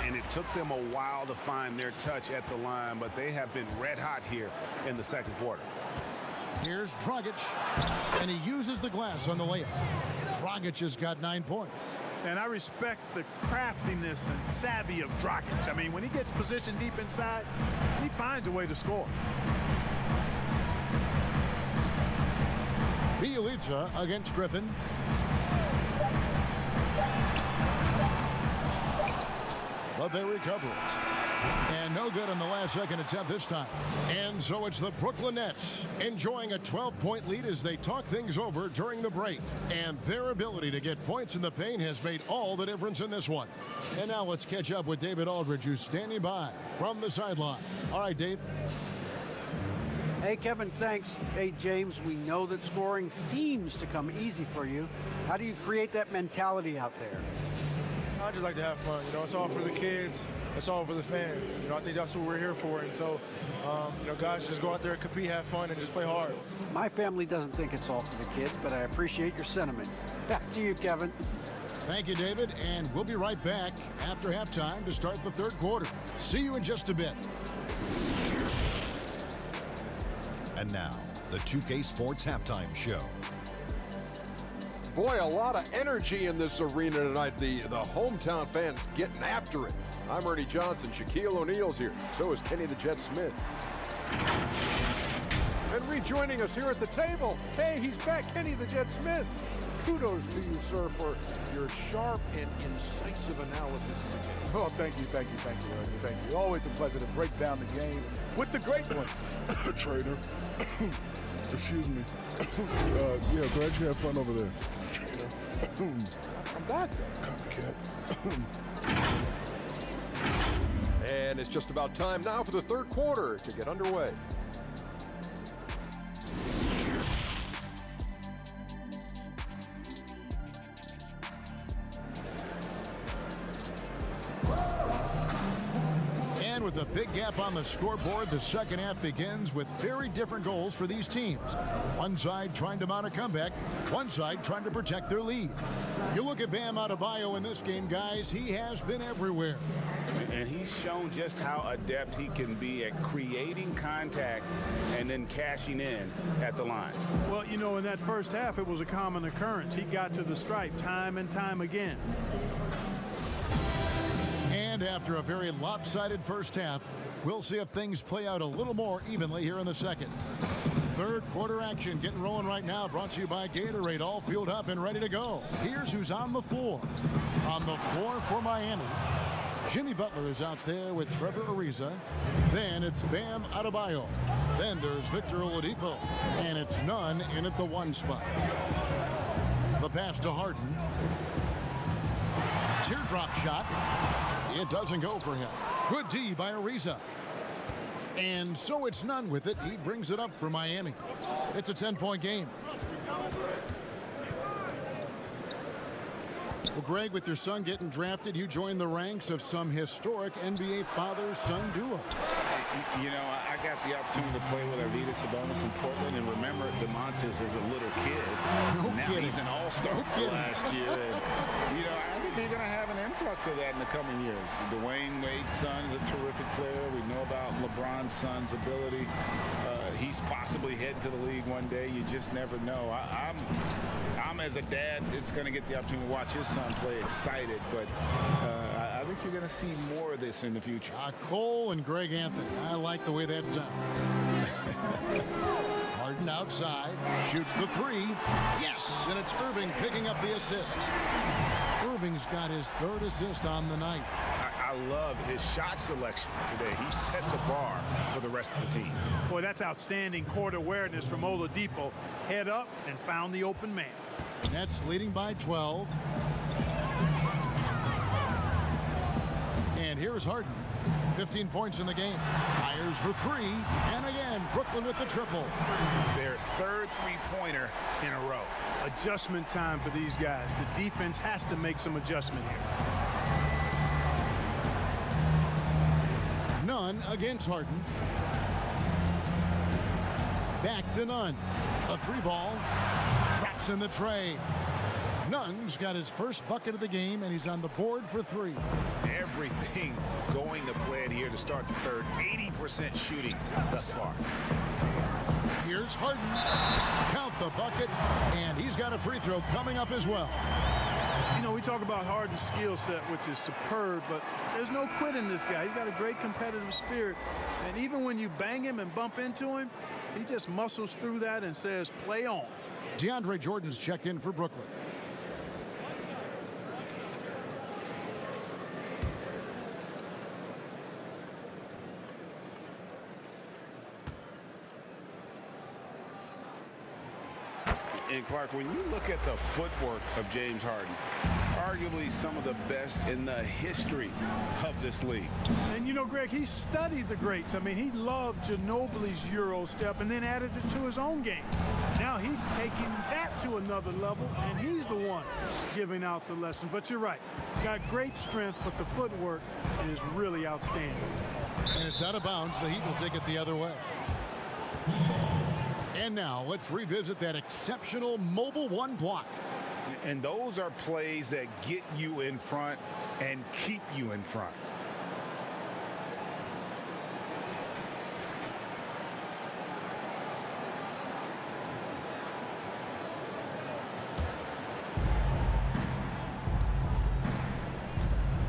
And it took them a while to find their touch at the line, but they have been red hot here in the second quarter. Here's Dragic, and he uses the glass on the layup. Dragic has got 9 points. And I respect the craftiness and savvy of Dragic. I mean, when he gets positioned deep inside, he finds a way to score. Bielitsa against Griffin. But they recover it. And no good on the last second attempt this time. And so it's the Brooklyn Nets enjoying a 12-point lead as they talk things over during the break. And their ability to get points in the paint has made all the difference in this one. And now let's catch up with David Aldridge, who's standing by from the sideline. All right, Dave. Hey, Kevin, thanks. Hey, James, we know that scoring seems to come easy for you. How do you create that mentality out there? I just like to have fun. You know, it's all for the kids. It's all for the fans. You know, I think that's what we're here for. And so, you know, guys, just go out there, compete, have fun, and just play hard. My family doesn't think it's all for the kids, but I appreciate your sentiment. Back to you, Kevin. Thank you, David. And we'll be right back after halftime to start the third quarter. See you in just a bit. And now, the 2K Sports Halftime Show. Boy, a lot of energy in this arena tonight. The hometown fans getting after it. I'm Ernie Johnson. Shaquille O'Neal's here. So is Kenny the Jet Smith. And rejoining us here at the table, hey, he's back, Kenny the Jet Smith. Kudos to you, sir, for your sharp and incisive analysis of the game. Oh, thank you, Ernie. Thank you. Always a pleasure to break down the game with the great ones. Trader. Excuse me. Yeah, glad you had fun over there. Trader. I'm back, though. Copycat. And it's just about time now for the third quarter to get underway. And with a big gap on the scoreboard, the second half begins with very different goals for these teams. One side trying to mount a comeback, one side trying to protect their lead. You look at Bam Adebayo in this game, guys, he has been everywhere. And he's shown just how adept he can be at creating contact and then cashing in at the line. Well, you know, in that first half, it was a common occurrence. He got to the stripe time and time again. And after a very lopsided first half, we'll see if things play out a little more evenly here in the second. Third quarter action getting rolling right now, brought to you by Gatorade, all fueled up and ready to go. Here's who's on the floor. On the floor for Miami, Jimmy Butler is out there with Trevor Ariza. Then it's Bam Adebayo. Then there's Victor Oladipo. And it's Nunn in at the 1 spot. The pass to Harden. Teardrop shot. It doesn't go for him. Good D by Ariza. And so it's Nunn with it. He brings it up for Miami. It's a 10-point game. Well, Greg, with your son getting drafted, you joined the ranks of some historic NBA father-son duo. You know, I got the opportunity to play with Arvydas Sabonis in Portland, and remember DeMontis as a little kid. Now kidding. he's an all-star last year. And, you know, I think you're going to have an influx of that in the coming years. Dwayne Wade's son is a terrific player. We know about LeBron's son's ability. He's possibly heading to the league one day. You just never know. I'm as a dad, it's going to get the opportunity to watch his son play excited, but I think you're going to see more of this in the future. Cole and Greg Anthony. I like the way that sounds. Harden outside, shoots the three. Yes, and it's Irving picking up the assist. Irving's got his third assist on the night. I love his shot selection today. He set the bar for the rest of the team. Boy, that's outstanding court awareness from Oladipo. Head up and found the open man. Nets leading by 12. And here's Harden. 15 points in the game. Fires for three. And again, Brooklyn with the triple. Their third three-pointer in a row. Adjustment time for these guys. The defense has to make some adjustment here. Nunn against Harden. Back to Nunn. A three ball. Traps in the tray. Nunn's got his first bucket of the game, and he's on the board for three. Everything going to plan here to start the third. 80% shooting thus far. Here's Harden. Count the bucket, and he's got a free throw coming up as well. You know, we talk about Harden's skill set, which is superb, but there's no quit in this guy. He's got a great competitive spirit, and even when you bang him and bump into him, he just muscles through that and says, play on. DeAndre Jordan's checked in for Brooklyn. And Clark, when you look at the footwork of James Harden, arguably some of the best in the history of this league. And you know, Greg, he studied the greats. I mean, he loved Ginobili's Euro step and then added it to his own game. Now he's taking that to another level, and he's the one giving out the lesson. But you're right, got great strength, but the footwork is really outstanding. And it's out of bounds. The Heat will take it the other way. And now let's revisit that exceptional mobile one block. And those are plays that get you in front and keep you in front.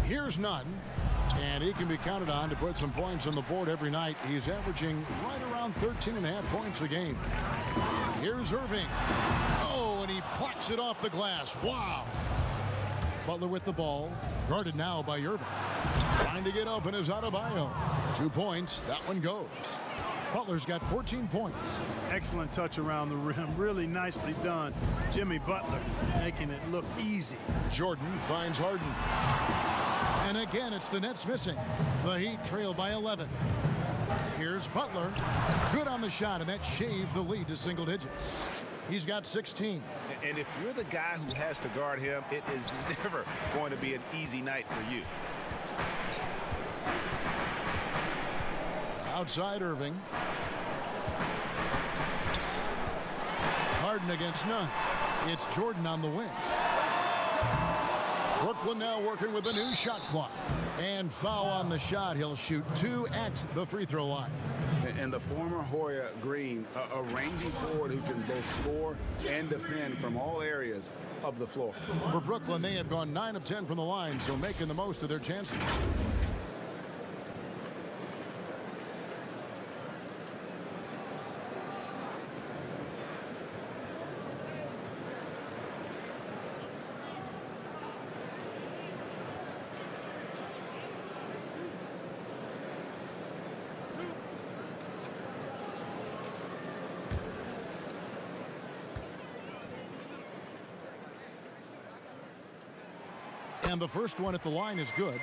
Here's Nunn, and he can be counted on to put some points on the board every night. He's averaging right around 13.5 points a game. Here's Irving. Oh, and he plucks it off the glass. Wow. Butler with the ball, guarded now by Irving. Trying to get open is Adebayo. 2 points, that one goes. Butler's got 14 points. Excellent touch around the rim, really nicely done. Jimmy Butler making it look easy. Jordan finds Harden. And again, it's the Nets missing. The Heat trail by 11. Here's Butler. Good on the shot, and that shaves the lead to single digits. He's got 16. And if you're the guy who has to guard him, it is never going to be an easy night for you. Outside Irving. Harden against Nunn. It's Jordan on the wing. Brooklyn now working with a new shot clock. And foul on the shot. He'll shoot 2 at the free throw line. And the former Hoya Green, a rangy forward who can both score and defend from all areas of the floor. For Brooklyn, they have gone 9 of 10 from the line, so making the most of their chances. And the first one at the line is good.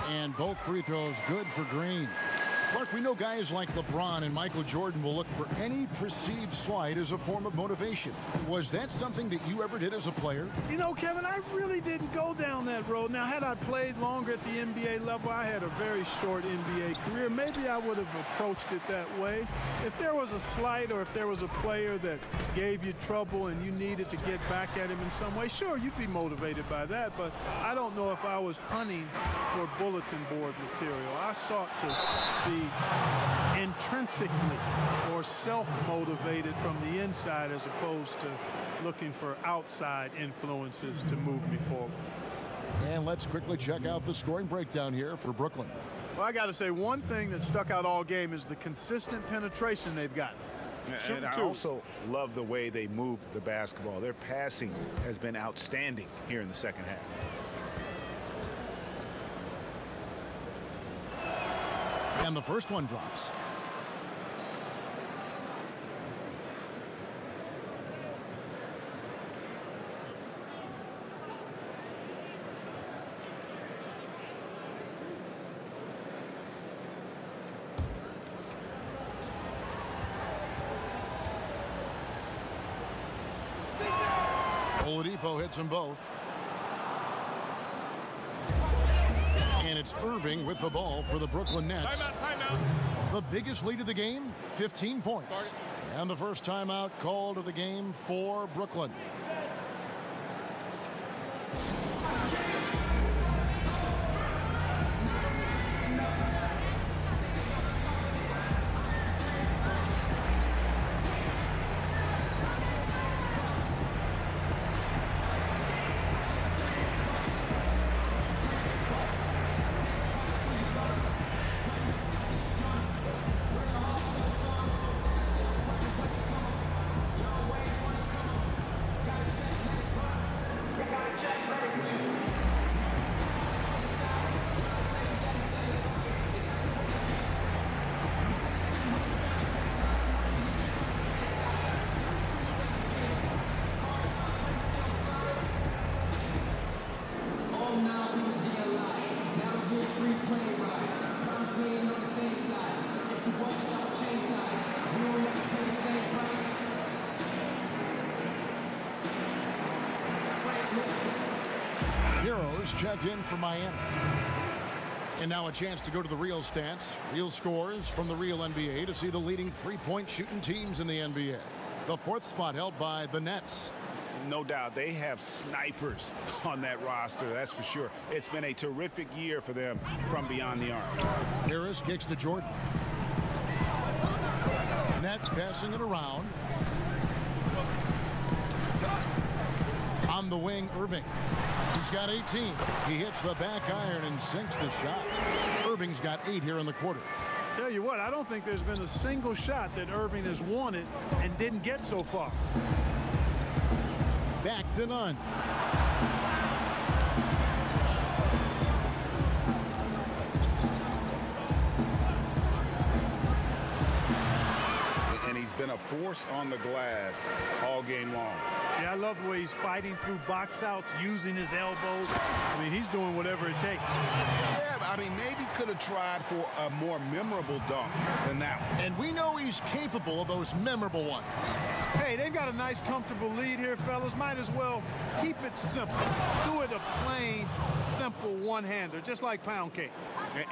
And both free throws good for Green. Mark, we know guys like LeBron and Michael Jordan will look for any perceived slight as a form of motivation. Was that something that you ever did as a player? You know, Kevin, I really didn't go down that road. Now, had I played longer at the NBA level, I had a very short NBA career. Maybe I would have approached it that way. If there was a slight or if there was a player that gave you trouble and you needed to get back at him in some way, sure, you'd be motivated by that. But I don't know if I was hunting for bulletin board material. I sought to be intrinsically or self-motivated from the inside as opposed to looking for outside influences to move me forward. And let's quickly check out the scoring breakdown here for Brooklyn. Well, I got to say, one thing that stuck out all game is the consistent penetration they've got. And I also love the way they move the basketball. Their passing has been outstanding here in the second half. And the first one drops. Oladipo hits them both. And it's Irving with the ball for the Brooklyn Nets. Timeout. The biggest lead of the game, 15 points. And the first timeout called of the game for Brooklyn. Checked in for Miami. And now a chance to go to the real stats, real scores from the real NBA to see the leading three-point shooting teams in the NBA. The fourth spot held by the Nets. No doubt they have snipers on that roster, that's for sure. It's been a terrific year for them from beyond the arc. Harris kicks to Jordan. Nets passing it around. On the wing, Irving. He's got 18. He hits the back iron and sinks the shot. Irving's got 8 here in the quarter. Tell you what, I don't think there's been a single shot that Irving has wanted and didn't get so far. Back to none. And he's been a force on the glass all game long. Yeah, I love the way he's fighting through box outs, using his elbows. I mean, he's doing whatever it takes. Yeah, I mean, maybe could have tried for a more memorable dunk than that one. And we know he's capable of those memorable ones. Hey, they've got a nice, comfortable lead here, fellas. Might as well keep it simple. Do it a plain, simple one-hander, just like pound cake.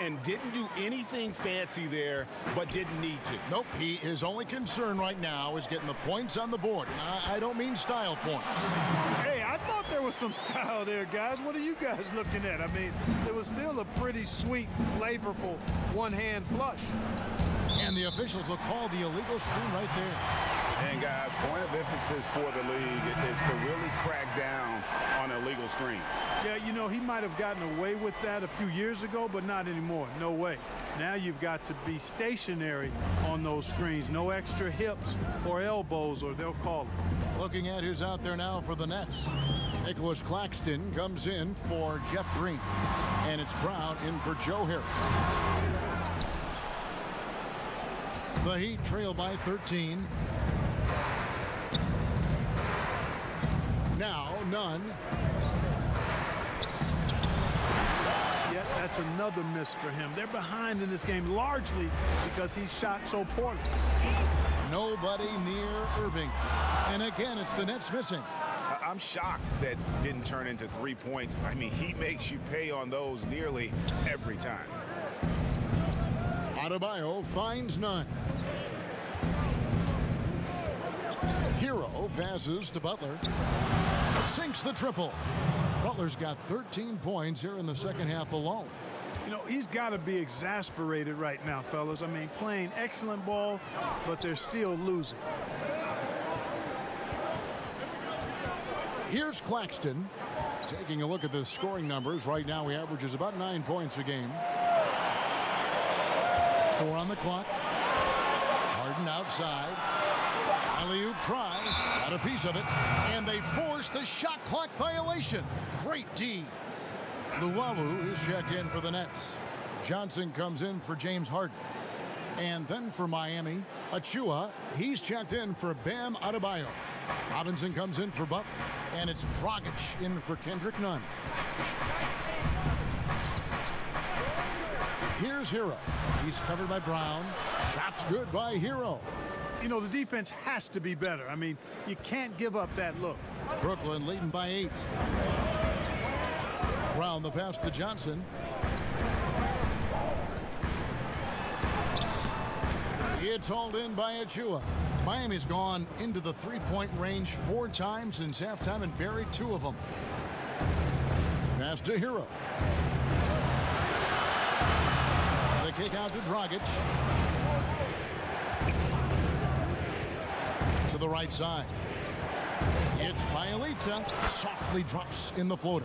And didn't do anything fancy there, but didn't need to. Nope, his only concern right now is getting the points on the board. And I don't mean style points. Hey, I thought there was some style there, guys. What are you guys looking at? I mean, it was still a pretty sweet, flavorful one-hand flush. And the officials will call the illegal screen right there. And guys, point of emphasis for the league is to really crack down on illegal screens. Yeah, you know, he might have gotten away with that a few years ago, but not anymore. No way. Now you've got to be stationary on those screens. No extra hips or elbows, or they'll call it. Looking at who's out there now for the Nets. Nicholas Claxton comes in for Jeff Green. And it's Brown in for Joe Harris. The Heat trail by 13. Now, none. Yeah, That's another miss for him. They're behind in this game largely because he shot so poorly. Nobody near Irving. And again, it's the Nets missing. I'm shocked that didn't turn into 3 points. I mean, he makes you pay on those nearly every time. Adebayo finds none. Hero passes to Butler. Sinks the triple. Butler's got 13 points here in the second half alone. You know, he's got to be exasperated right now, fellas. I mean, playing excellent ball, but they're still losing. Here's Claxton. Taking a look at the scoring numbers. Right now, he averages about 9 points a game. 4 on the clock. Harden outside. Alley-oop try. Got a piece of it. And they force the shot clock violation. Great D. Luwawu is checked in for the Nets. Johnson comes in for James Harden. And then for Miami, Achua, he's checked in for Bam Adebayo. Robinson comes in for Butler. And it's Dragic in for Kendrick Nunn. Here's Hero. He's covered by Brown. Shots good by Hero. You know, the defense has to be better. I mean, you can't give up that look. Brooklyn leading by 8. Brown the pass to Johnson. It's hauled in by Achua. Miami's gone into the three-point range 4 times since halftime and buried 2 of them. Pass to Hero. The kick out to Dragic. To the right side. It's Bjelica. Softly drops in the floater.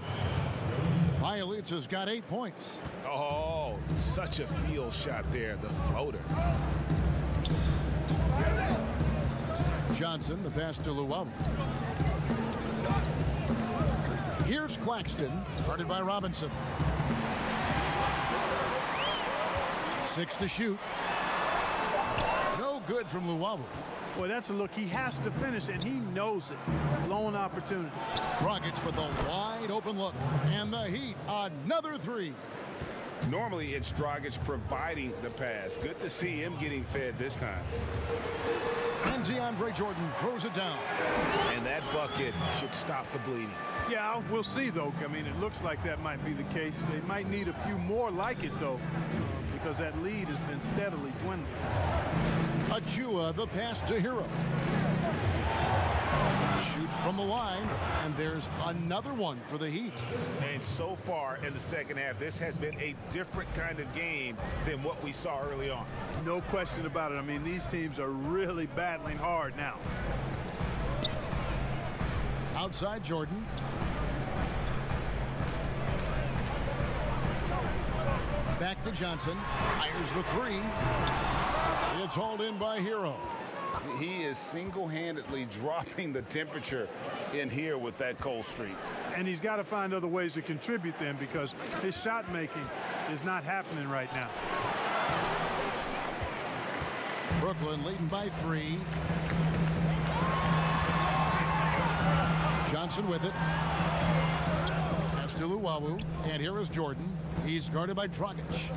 Bjelica's got 8 points. Oh, such a field shot there, the floater. Johnson, the pass to Luwawu. Here's Claxton, guarded by Robinson. 6 to shoot. No good from Luwawu. Boy, that's a look he has to finish, and he knows it. Lone opportunity. Dragic with a wide open look. And the Heat, another 3. Normally, it's Dragic providing the pass. Good to see him getting fed this time. And DeAndre Jordan throws it down. And that bucket should stop the bleeding. Yeah, we'll see, though. I mean, it looks like that might be the case. They might need a few more like it, though, because that lead has been steadily dwindling. Achua, the pass to Hero. Shoots from the line, and there's another one for the Heat. And so far in the second half, this has been a different kind of game than what we saw early on. No question about it. I mean, these teams are really battling hard now. Outside Jordan. Back to Johnson. Fires the 3. It's hauled in by Hero. He is single-handedly dropping the temperature in here with that cold streak. And he's got to find other ways to contribute then, because his shot making is not happening right now. Brooklyn leading by 3. Johnson with it. Pass to Luwawu. And here is Jordan. He's guarded by Dragic.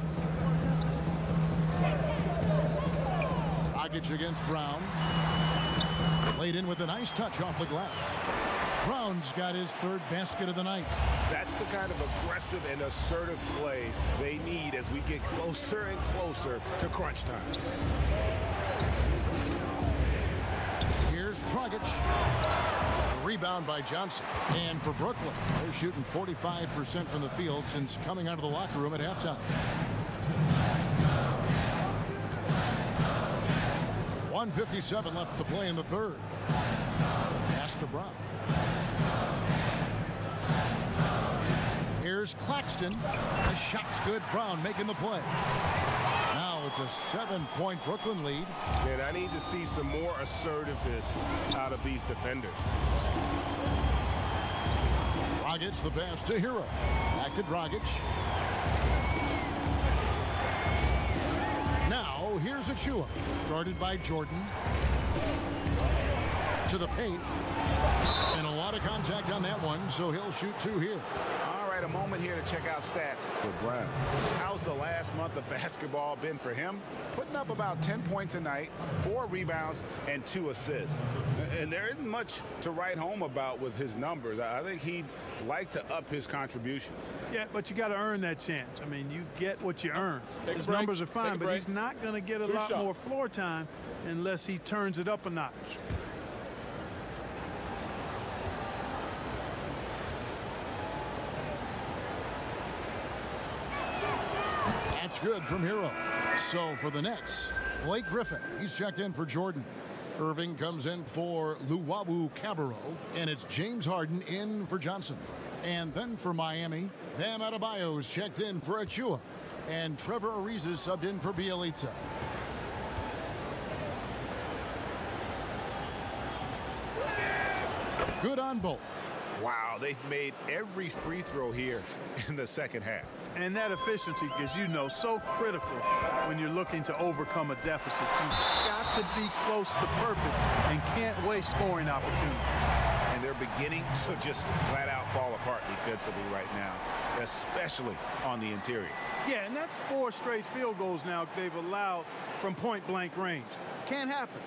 Dragic against Brown. Laid in with a nice touch off the glass. Brown's got his 3rd basket of the night. That's the kind of aggressive and assertive play they need as we get closer and closer to crunch time. Here's Dragic. Rebound by Johnson. And for Brooklyn, they're shooting 45% from the field since coming out of the locker room at halftime. 1:57 left to play in the 3rd. Pass to Brown. Here's Claxton. The shot's good. Brown making the play. Now it's a 7-point Brooklyn lead. And I need to see some more assertiveness out of these defenders. Dragic the pass to Hero. Back to Dragic. Now here's Achua, guarded by Jordan. To the paint. And a lot of contact on that one, so he'll shoot 2 here. All right, a moment moment here to check out stats for Brown. How's the last month of basketball been for him? Putting up about 10 points a night, 4 rebounds, and 2 assists. And there isn't much to write home about with his numbers. I think he'd like to up his contributions. Yeah, but you got to earn that chance. I mean, you get what you earn. His break. numbers are fine, but he's not going to get a lot shot. more floor time unless he turns it up a notch. That's good from Hero. So for the Nets, Blake Griffin, he's checked in for Jordan. Irving comes in for Luwawu Cabarro, and it's James Harden in for Johnson. And then for Miami, Bam Adebayo's checked in for Achua, and Trevor Ariza's subbed in for Bielitsa. Good on both. Wow, they've made every free throw here in the second half. And that efficiency, as you know, so critical when you're looking to overcome a deficit. You've got to be close to perfect and can't waste scoring opportunities. And they're beginning to just flat out fall apart defensively right now, especially on the interior. Yeah, and that's 4 straight field goals now they've allowed from point-blank range. Can't happen.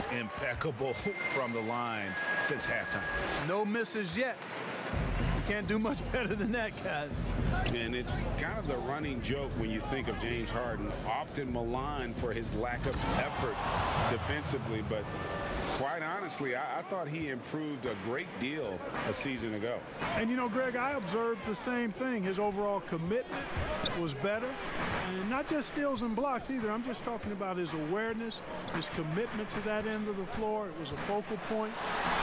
Impeccable from the line since halftime. No misses yet. You can't do much better than that, guys. And it's kind of the running joke when you think of James Harden, often maligned for his lack of effort defensively, but quite honestly, I thought he improved a great deal a season ago. And you know, Greg, I observed the same thing. His overall commitment was better. And not just steals and blocks either. I'm just talking about his awareness, his commitment to that end of the floor. It was a focal point.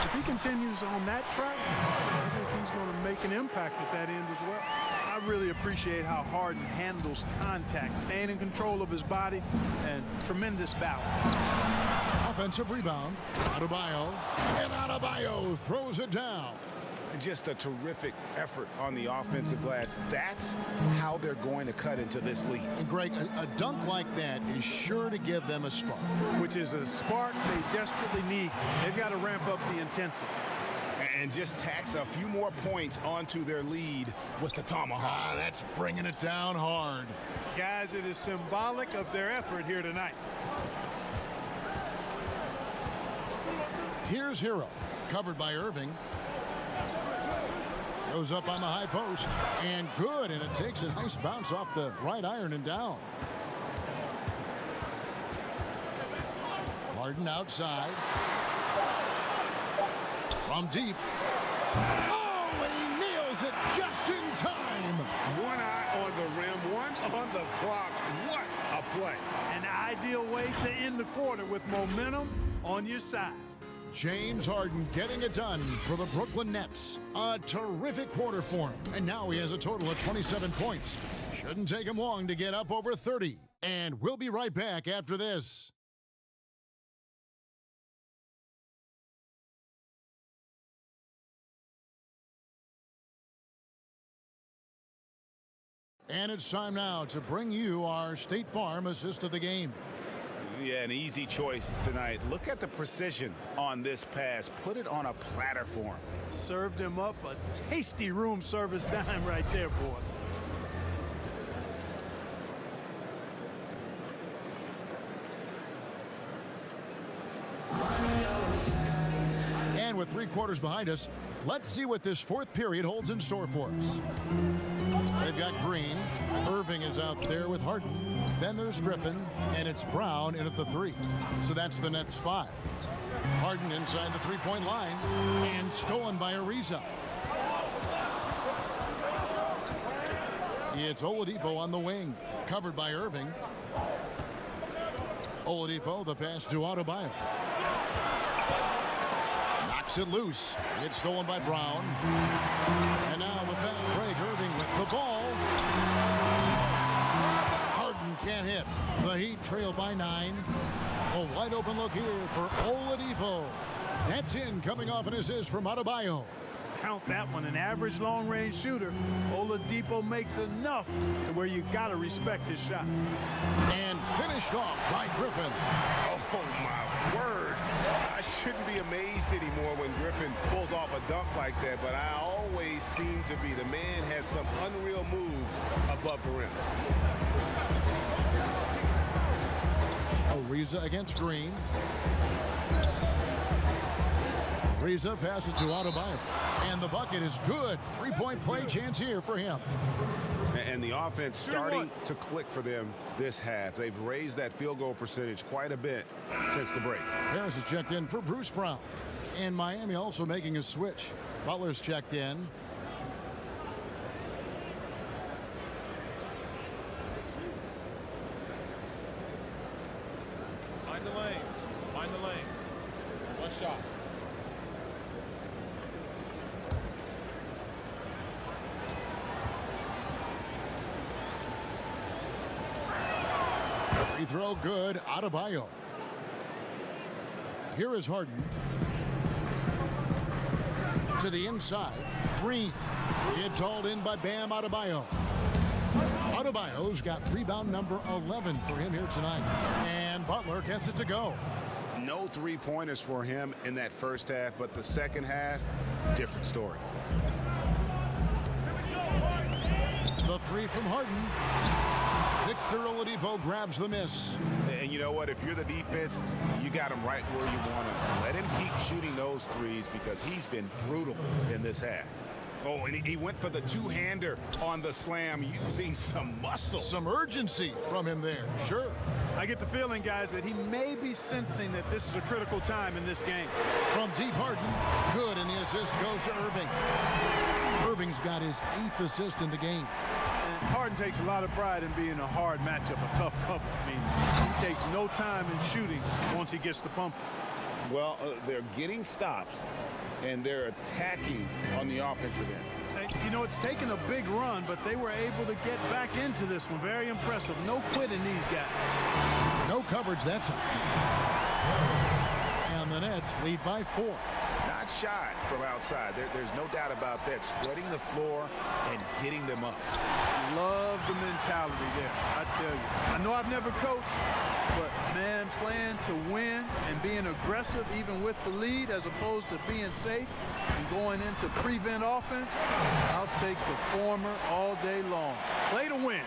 If he continues on that track, I think he's going to make an impact at that end as well. I really appreciate how Harden handles contact, staying in control of his body, and tremendous balance. Offensive rebound, Adebayo, and Adebayo throws it down. Just a terrific effort on the offensive glass. That's how they're going to cut into this lead. And Greg, a dunk like that is sure to give them a spark. Which is a spark they desperately need. They've got to ramp up the intensity. And just tax a few more points onto their lead with the tomahawk. That's bringing it down hard. Guys, it is symbolic of their effort here tonight. Here's Hero, covered by Irving. Goes up on the high post, and good, and it takes a nice bounce off the right iron and down. Harden outside. From deep. Oh, he nails it just in time. One eye on the rim, one on the clock. What a play. An ideal way to end the quarter with momentum on your side. James Harden getting it done for the Brooklyn Nets. A terrific quarter for him. And now he has a total of 27 points. Shouldn't take him long to get up over 30. And we'll be right back after this. And it's time now to bring you our State Farm assist of the game. Yeah, an easy choice tonight. Look at the precision on this pass. Put it on a platter for him. Served him up a tasty room service dime right there, boy. And with 3 quarters behind us, let's see what this 4th period holds in store for us. They've got Green. Irving is out there with Harden. Then there's Griffin, and it's Brown in at the 3. So that's the Nets 5. Harden inside the 3-point line, and stolen by Ariza. It's Oladipo on the wing, covered by Irving. Oladipo, the pass to Adebayo. Knocks it loose. It's stolen by Brown. And now the fast break. Irving with the ball. Harden can't hit. The Heat trail by 9. A wide open look here for Oladipo. That's in, coming off an assist from Adebayo. count that one. An average long-range shooter, Oladipo makes enough to where you've got to respect his shot. And finished off by Griffin. Oh, my word. I shouldn't be amazed anymore when Griffin pulls off a dunk like that, but I always seem to be. The man has some unreal moves above the rim. Ariza against Green. Ariza passes to Adebayo. And the bucket is good. Three-point play chance here for him. And the offense starting to click for them this half. They've raised that field goal percentage quite a bit since the break. Harris is checked in for Bruce Brown. And Miami also making a switch. Butler's checked in. Mind the lane. Mind the lane. One shot. Free throw good. Adebayo. Here is Harden. To the inside. Green. It's hauled in by Bam Adebayo. Adebayo's got rebound number 11 for him here tonight. And Butler gets it to go. No three-pointers for him in that first half, but the second half, different story. The three from Harden. Victor Oladipo grabs the miss. And you know what? If you're the defense, you got him right where you want him. Let him keep shooting those threes because he's been brutal in this half. Oh, and he went for the two-hander on the slam using some muscle. Some urgency from him there. Sure. I get the feeling, guys, that he may be sensing that this is a critical time in this game. From deep, Harden. Good, and the assist goes to Irving. Irving's got his 8th assist in the game. And Harden takes a lot of pride in being a hard matchup, a tough cover. I mean, he takes no time in shooting once he gets the pump. Well, they're getting stops, and they're attacking on the offensive end. You know, it's taken a big run, but they were able to get back into this one. Very impressive. No quitting these guys. No coverage that time. And the Nets lead by 4. Not shy from outside. There's no doubt about that. Spreading the floor and getting them up. Love the mentality there, I tell you. I know I've never coached, but, man, playing to win and being aggressive even with the lead as opposed to being safe and going into prevent offense, I'll take the former all day long. Play to win.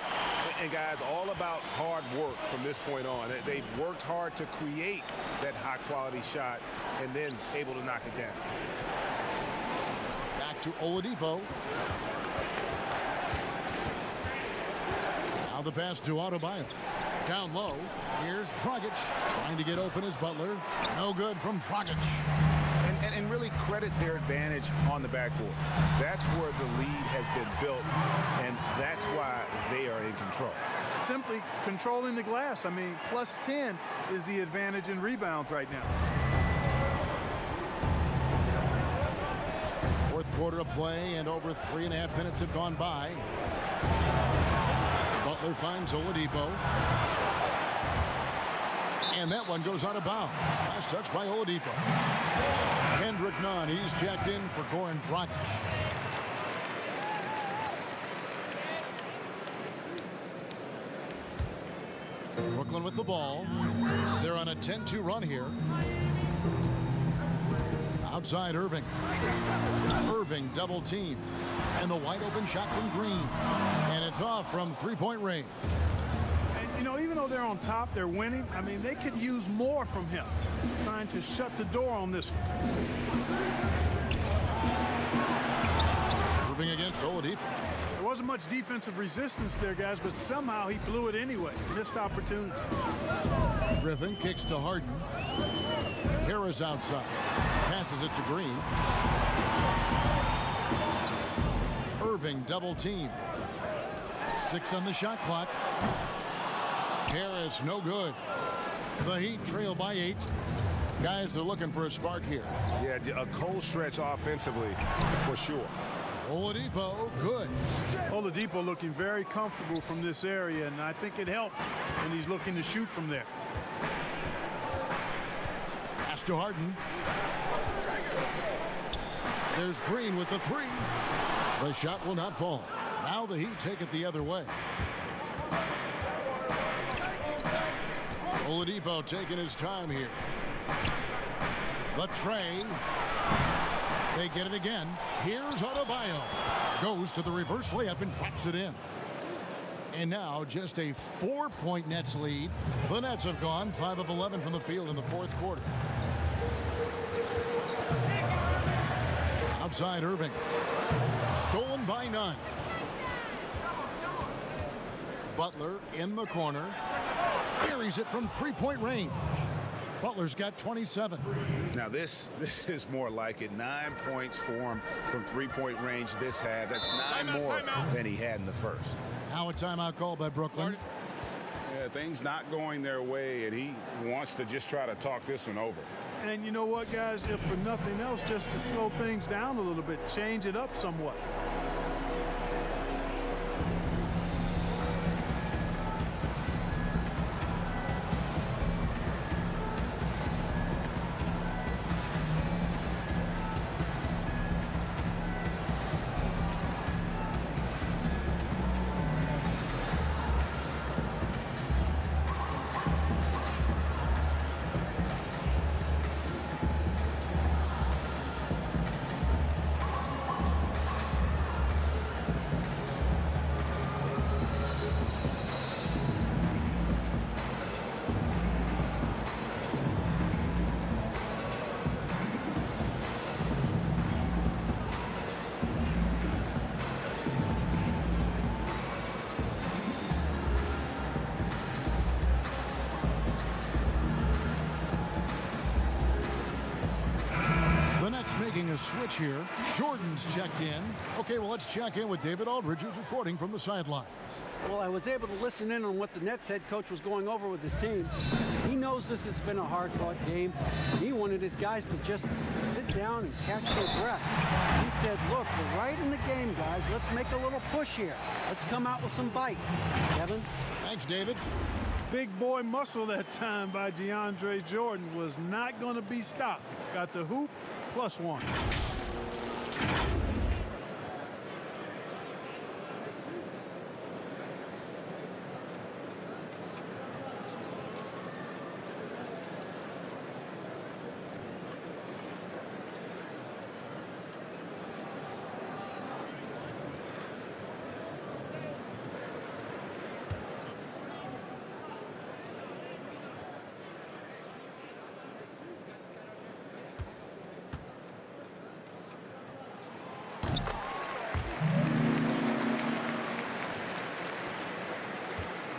And, guys, all about hard work from this point on. They've worked hard to create that high-quality shot and then able to knock it down. Back to Oladipo. Now the pass to Adebayo. Down low. Here's Dragic trying to get open as Butler. No good from Dragic. And really credit their advantage on the backboard. That's where the lead has been built, and that's why they are in control. Simply controlling the glass. I mean, plus 10 is the advantage in rebounds right now. Fourth quarter of play, and over 3.5 minutes have gone by. Butler finds Oladipo. And that one goes out of bounds. Last touch by Oladipo. Kendrick Nunn, he's checked in for Goran Dragic. Brooklyn with the ball. They're on a 10-2 run here. Outside Irving. Irving double team. And the wide open shot from Green. And it's off from three-point range. You know, even though they're on top, they're winning. I mean, they could use more from him. Trying to shut the door on this one. Irving against Oladipo. There wasn't much defensive resistance there, guys, but somehow he blew it anyway. Missed opportunity. Griffin kicks to Harden. Harris outside. Passes it to Green. Irving double team. 6 on the shot clock. Harris no good. The Heat trail by 8. Guys are looking for a spark here. Yeah, a cold stretch offensively for sure. Oladipo good. Oladipo looking very comfortable from this area, and I think it helps when he's looking to shoot from there. Pass to Harden. There's Green with the three. The shot will not fall. Now the Heat take it the other way. Oladipo taking his time here. The tray. They get it again. Here's Adebayo. Goes to the reverse layup and drops it in. And now just a 4-point Nets lead. The Nets have gone 5 of 11 from the field in the fourth quarter. Outside Irving. Stolen by none. Butler in the corner. Carries it from three-point range. Butler's got 27. Now this is more like it. 9 points for him from three-point range this half. That's 9 more than he had in the first. Now a timeout call by Brooklyn. Yeah, things not going their way, and he wants to just try to talk this one over. And you know what, guys? If for nothing else, just to slow things down a little bit, change it up somewhat. Making a switch here. Jordan's checked in. Okay, well, let's check in with David Aldridge, who's reporting from the sidelines. Well, I was able to listen in on what the Nets head coach was going over with his team. He knows this has been a hard-fought game. He wanted his guys to just sit down and catch their breath. He said, look, we're right in the game, guys. Let's make a little push here. Let's come out with some bite. Kevin? Thanks, David. Big boy muscle that time by DeAndre Jordan was not going to be stopped. Got the hoop, +1.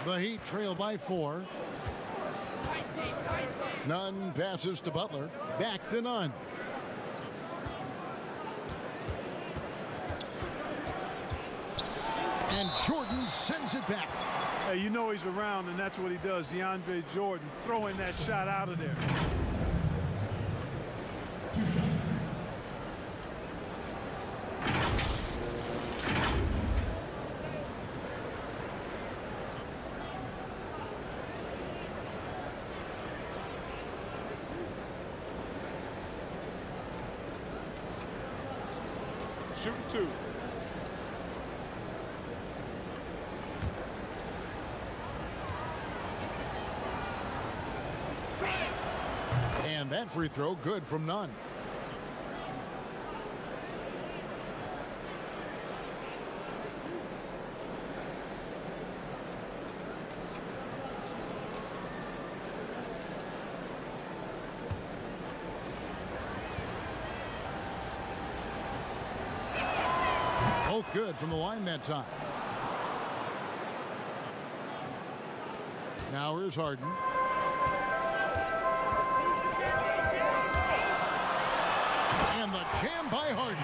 The Heat trail by 4. Nunn passes to Butler. Back to Nunn. And Jordan sends it back. Hey, you know he's around, and that's what he does. DeAndre Jordan throwing that shot out of there. Shooting 2. And that free throw good from Nunn. Both good from the line that time. Now here's Harden. And the jam by Harden.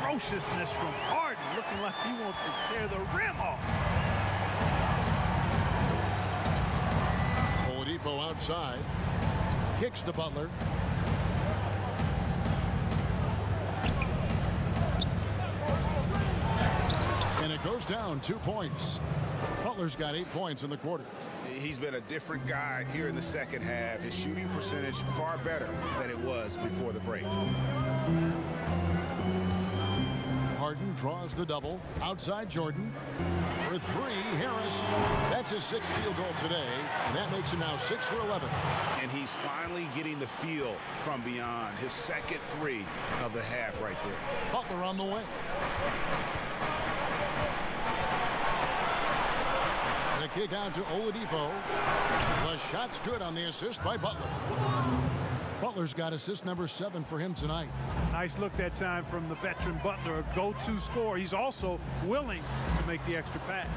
Ferociousness from Harden, looking like he wants to tear the rim off. Oladipo outside. Kicks to Butler. And it goes down 2 points. Butler's got 8 points in the quarter. He's been a different guy here in the second half. His shooting percentage far better than it was before the break. draws the double. Outside Jordan. For three, Harris. That's his 6th field goal today, and that makes him now 6 for 11. And he's finally getting the feel from beyond. His 2nd 3 of the half right there. Butler on the way. The kick out to Oladipo. The shot's good on the assist by Butler. Butler's got assist number 7 for him tonight. Nice look that time from the veteran Butler, a go-to scorer. He's also willing to make the extra pass.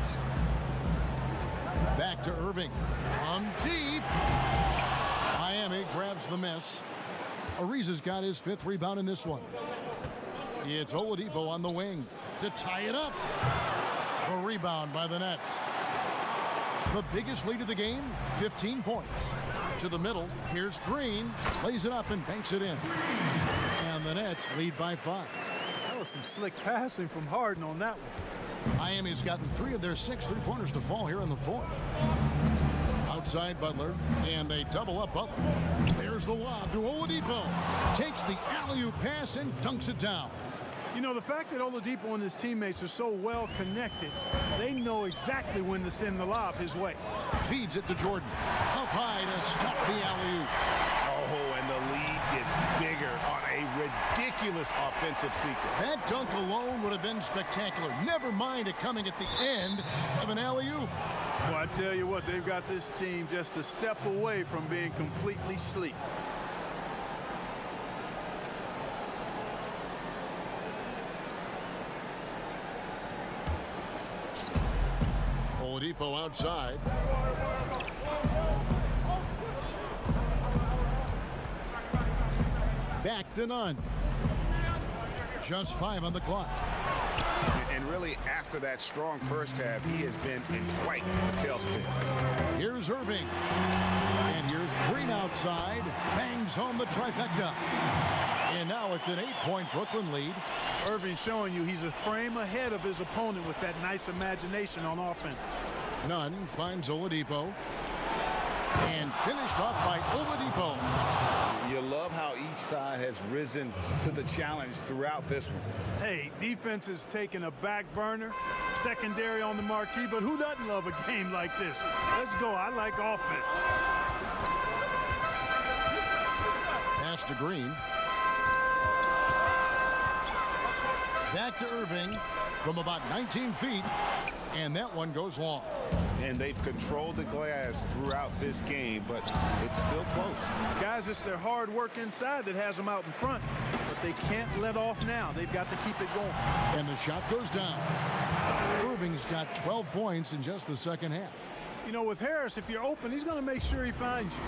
Back to Irving. On deep. Miami grabs the miss. Ariza's got his 5th rebound in this one. It's Oladipo on the wing to tie it up. A rebound by the Nets. The biggest lead of the game, 15 points. To the middle, here's Green, lays it up and banks it in. And the Nets lead by 5. That was some slick passing from Harden on that one. Miami's gotten 3 of their 6 3-pointers to fall here in the 4th. Outside Butler, and they double up Butler. There's the lob to Oladipo. Takes the alley-oop pass and dunks it down. You know, the fact that Oladipo and his teammates are so well connected, they know exactly when to send the lob his way. Feeds it to Jordan. Up high to stop the alley-oop. Oh, and the lead gets bigger on a ridiculous offensive sequence. That dunk alone would have been spectacular. Never mind it coming at the end of an alley-oop. Well, I tell you what, they've got this team just a step away from being completely asleep. Oladipo outside. Back to none. Just 5 on the clock. And really, after that strong first half, he has been in quite a tailspin. Here's Irving. And here's Green outside. Bangs home the trifecta. And now it's an 8-point Brooklyn lead. Irving showing you he's a frame ahead of his opponent with that nice imagination on offense. Nunn finds Oladipo. And finished off by Oladipo. You love how each side has risen to the challenge throughout this one. Hey, defense is taking a back burner, secondary on the marquee, but who doesn't love a game like this? Let's go. I like offense. Pass to Green. Back to Irving from about 19 feet, and that one goes long. And they've controlled the glass throughout this game, but it's still close. Guys, it's their hard work inside that has them out in front, but they can't let off now. They've got to keep it going. And the shot goes down. Irving's got 12 points in just the second half. You know, with Harris, if you're open, he's going to make sure he finds you.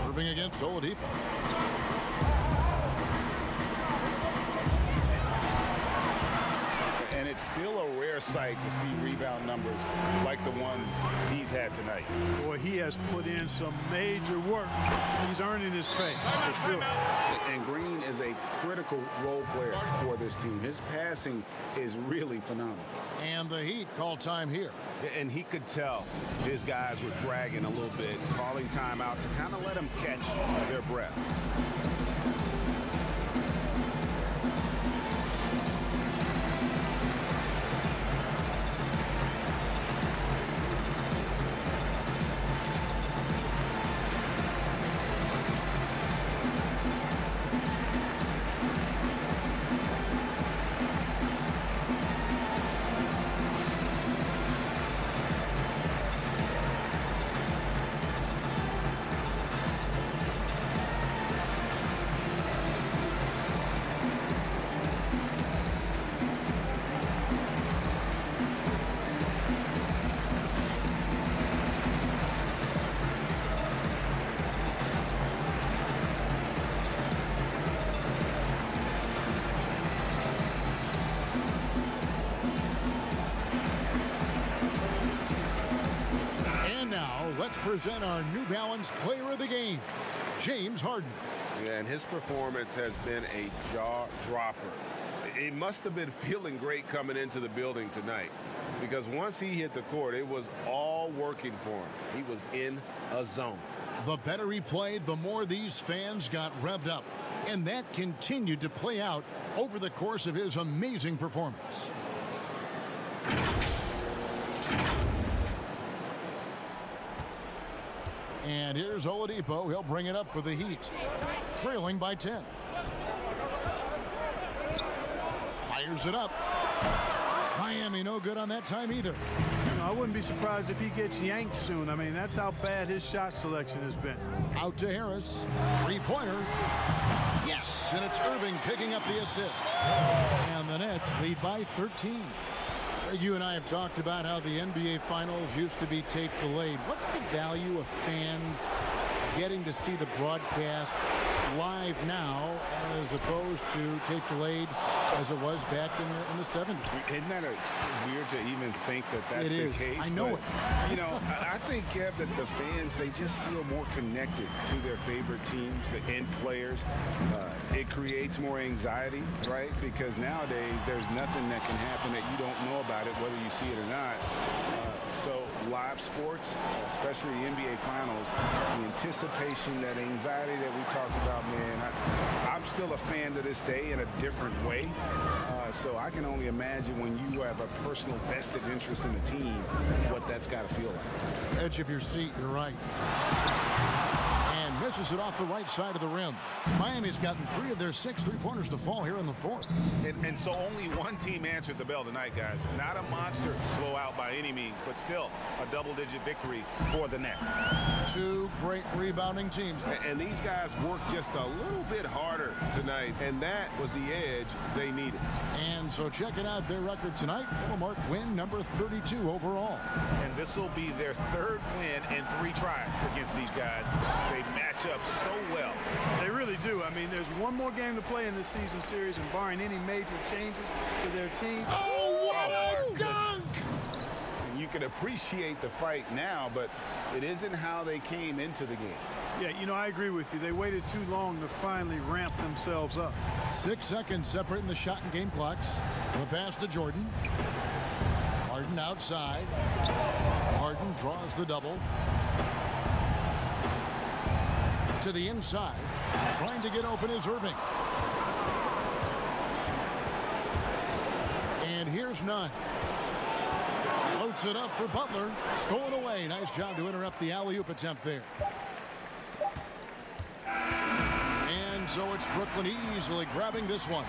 Irving against Oladipo. And it's still a rare sight to see rebound numbers like the ones he's had tonight. Boy, he has put in some major work. He's earning his pay, for sure. And Green is a critical role player for this team. His passing is really phenomenal. And the Heat call time here. And he could tell his guys were dragging a little bit, calling timeout to kind of let them catch their breath. Let's present our New Balance Player of the Game, James Harden. Yeah, and his performance has been a jaw-dropper. He must have been feeling great coming into the building tonight, because once he hit the court, it was all working for him. He was in a zone. The better he played, the more these fans got revved up. And that continued to play out over the course of his amazing performance. And here's Oladipo. He'll bring it up for the Heat, trailing by 10. Fires it up. Miami no good on that time either. I wouldn't be surprised if he gets yanked soon. I mean, that's how bad his shot selection has been. Out to Harris. Three-pointer. Yes, and it's Irving picking up the assist. And the Nets lead by 13. You and I have talked about how the NBA Finals used to be tape delayed. What's the value of fans getting to see the broadcast live now as opposed to tape delayed as it was back in the 70s? Isn't that weird to even think that that's the case? I know it. You know, I think, Kev, that the fans, they just feel more connected to their favorite teams and players. It creates more anxiety, right? Because nowadays there's nothing that can happen that you don't know about it, whether you see it or not. So live sports, especially the NBA Finals, the anticipation, that anxiety that we talked about, man, I'm still a fan to this day in a different way. So I can only imagine when you have a personal vested interest in the team, what that's got to feel like. Edge of your seat, you're right. And misses it off the right side of the rim. Miami's gotten 3 of their 6 three-pointers to fall here in the 4th. And so only one team answered the bell tonight, guys. Not a monster blowout by any means, but still a double-digit victory for the Nets. 2 great rebounding teams. And these guys worked just a little bit harder tonight, and that was the edge they needed. And so checking out their record tonight, it'll mark win number 32 overall. And this will be their 3rd win in 3 tries against these guys. They match up so well. They really do. I mean, there's one more game to play in this season series, and barring any major changes to their teams. Oh, what a dunk! You can appreciate the fight now, but it isn't how they came into the game. Yeah, you know, I agree with you. They waited too long to finally ramp themselves up. 6 seconds separating the shot and game clocks. The pass to Jordan. Harden outside. Harden draws the double. To the inside. Trying to get open is Irving. And here's none. Floats it up for Butler. Stolen away. Nice job to interrupt the alley-oop attempt there. And so it's Brooklyn easily grabbing this one.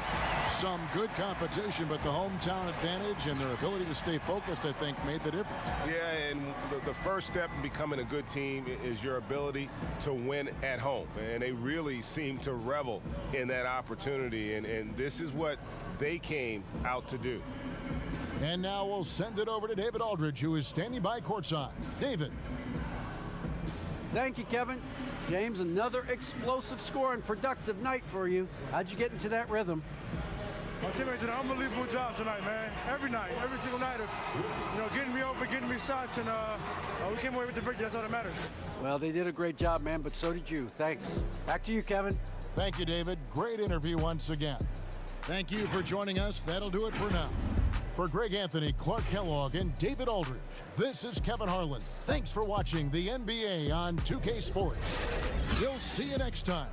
Some good competition, but the hometown advantage and their ability to stay focused, I think, made the difference. Yeah, and the first step in becoming a good team is your ability to win at home. And they really seem to revel in that opportunity, and this is what they came out to do. And now we'll send it over to David Aldridge, who is standing by courtside. David. Thank you, Kevin. James, another explosive score and productive night for you. How'd you get into that rhythm? My teammates did an unbelievable job tonight, man. Every night, every single night of, getting me open, getting me shots, and we came away with the victory. That's all that matters. Well, they did a great job, man, but so did you. Thanks. Back to you, Kevin. Thank you, David. Great interview once again. Thank you for joining us. That'll do it for now. For Greg Anthony, Clark Kellogg, and David Aldridge, this is Kevin Harlan. Thanks for watching the NBA on 2K Sports. We'll see you next time.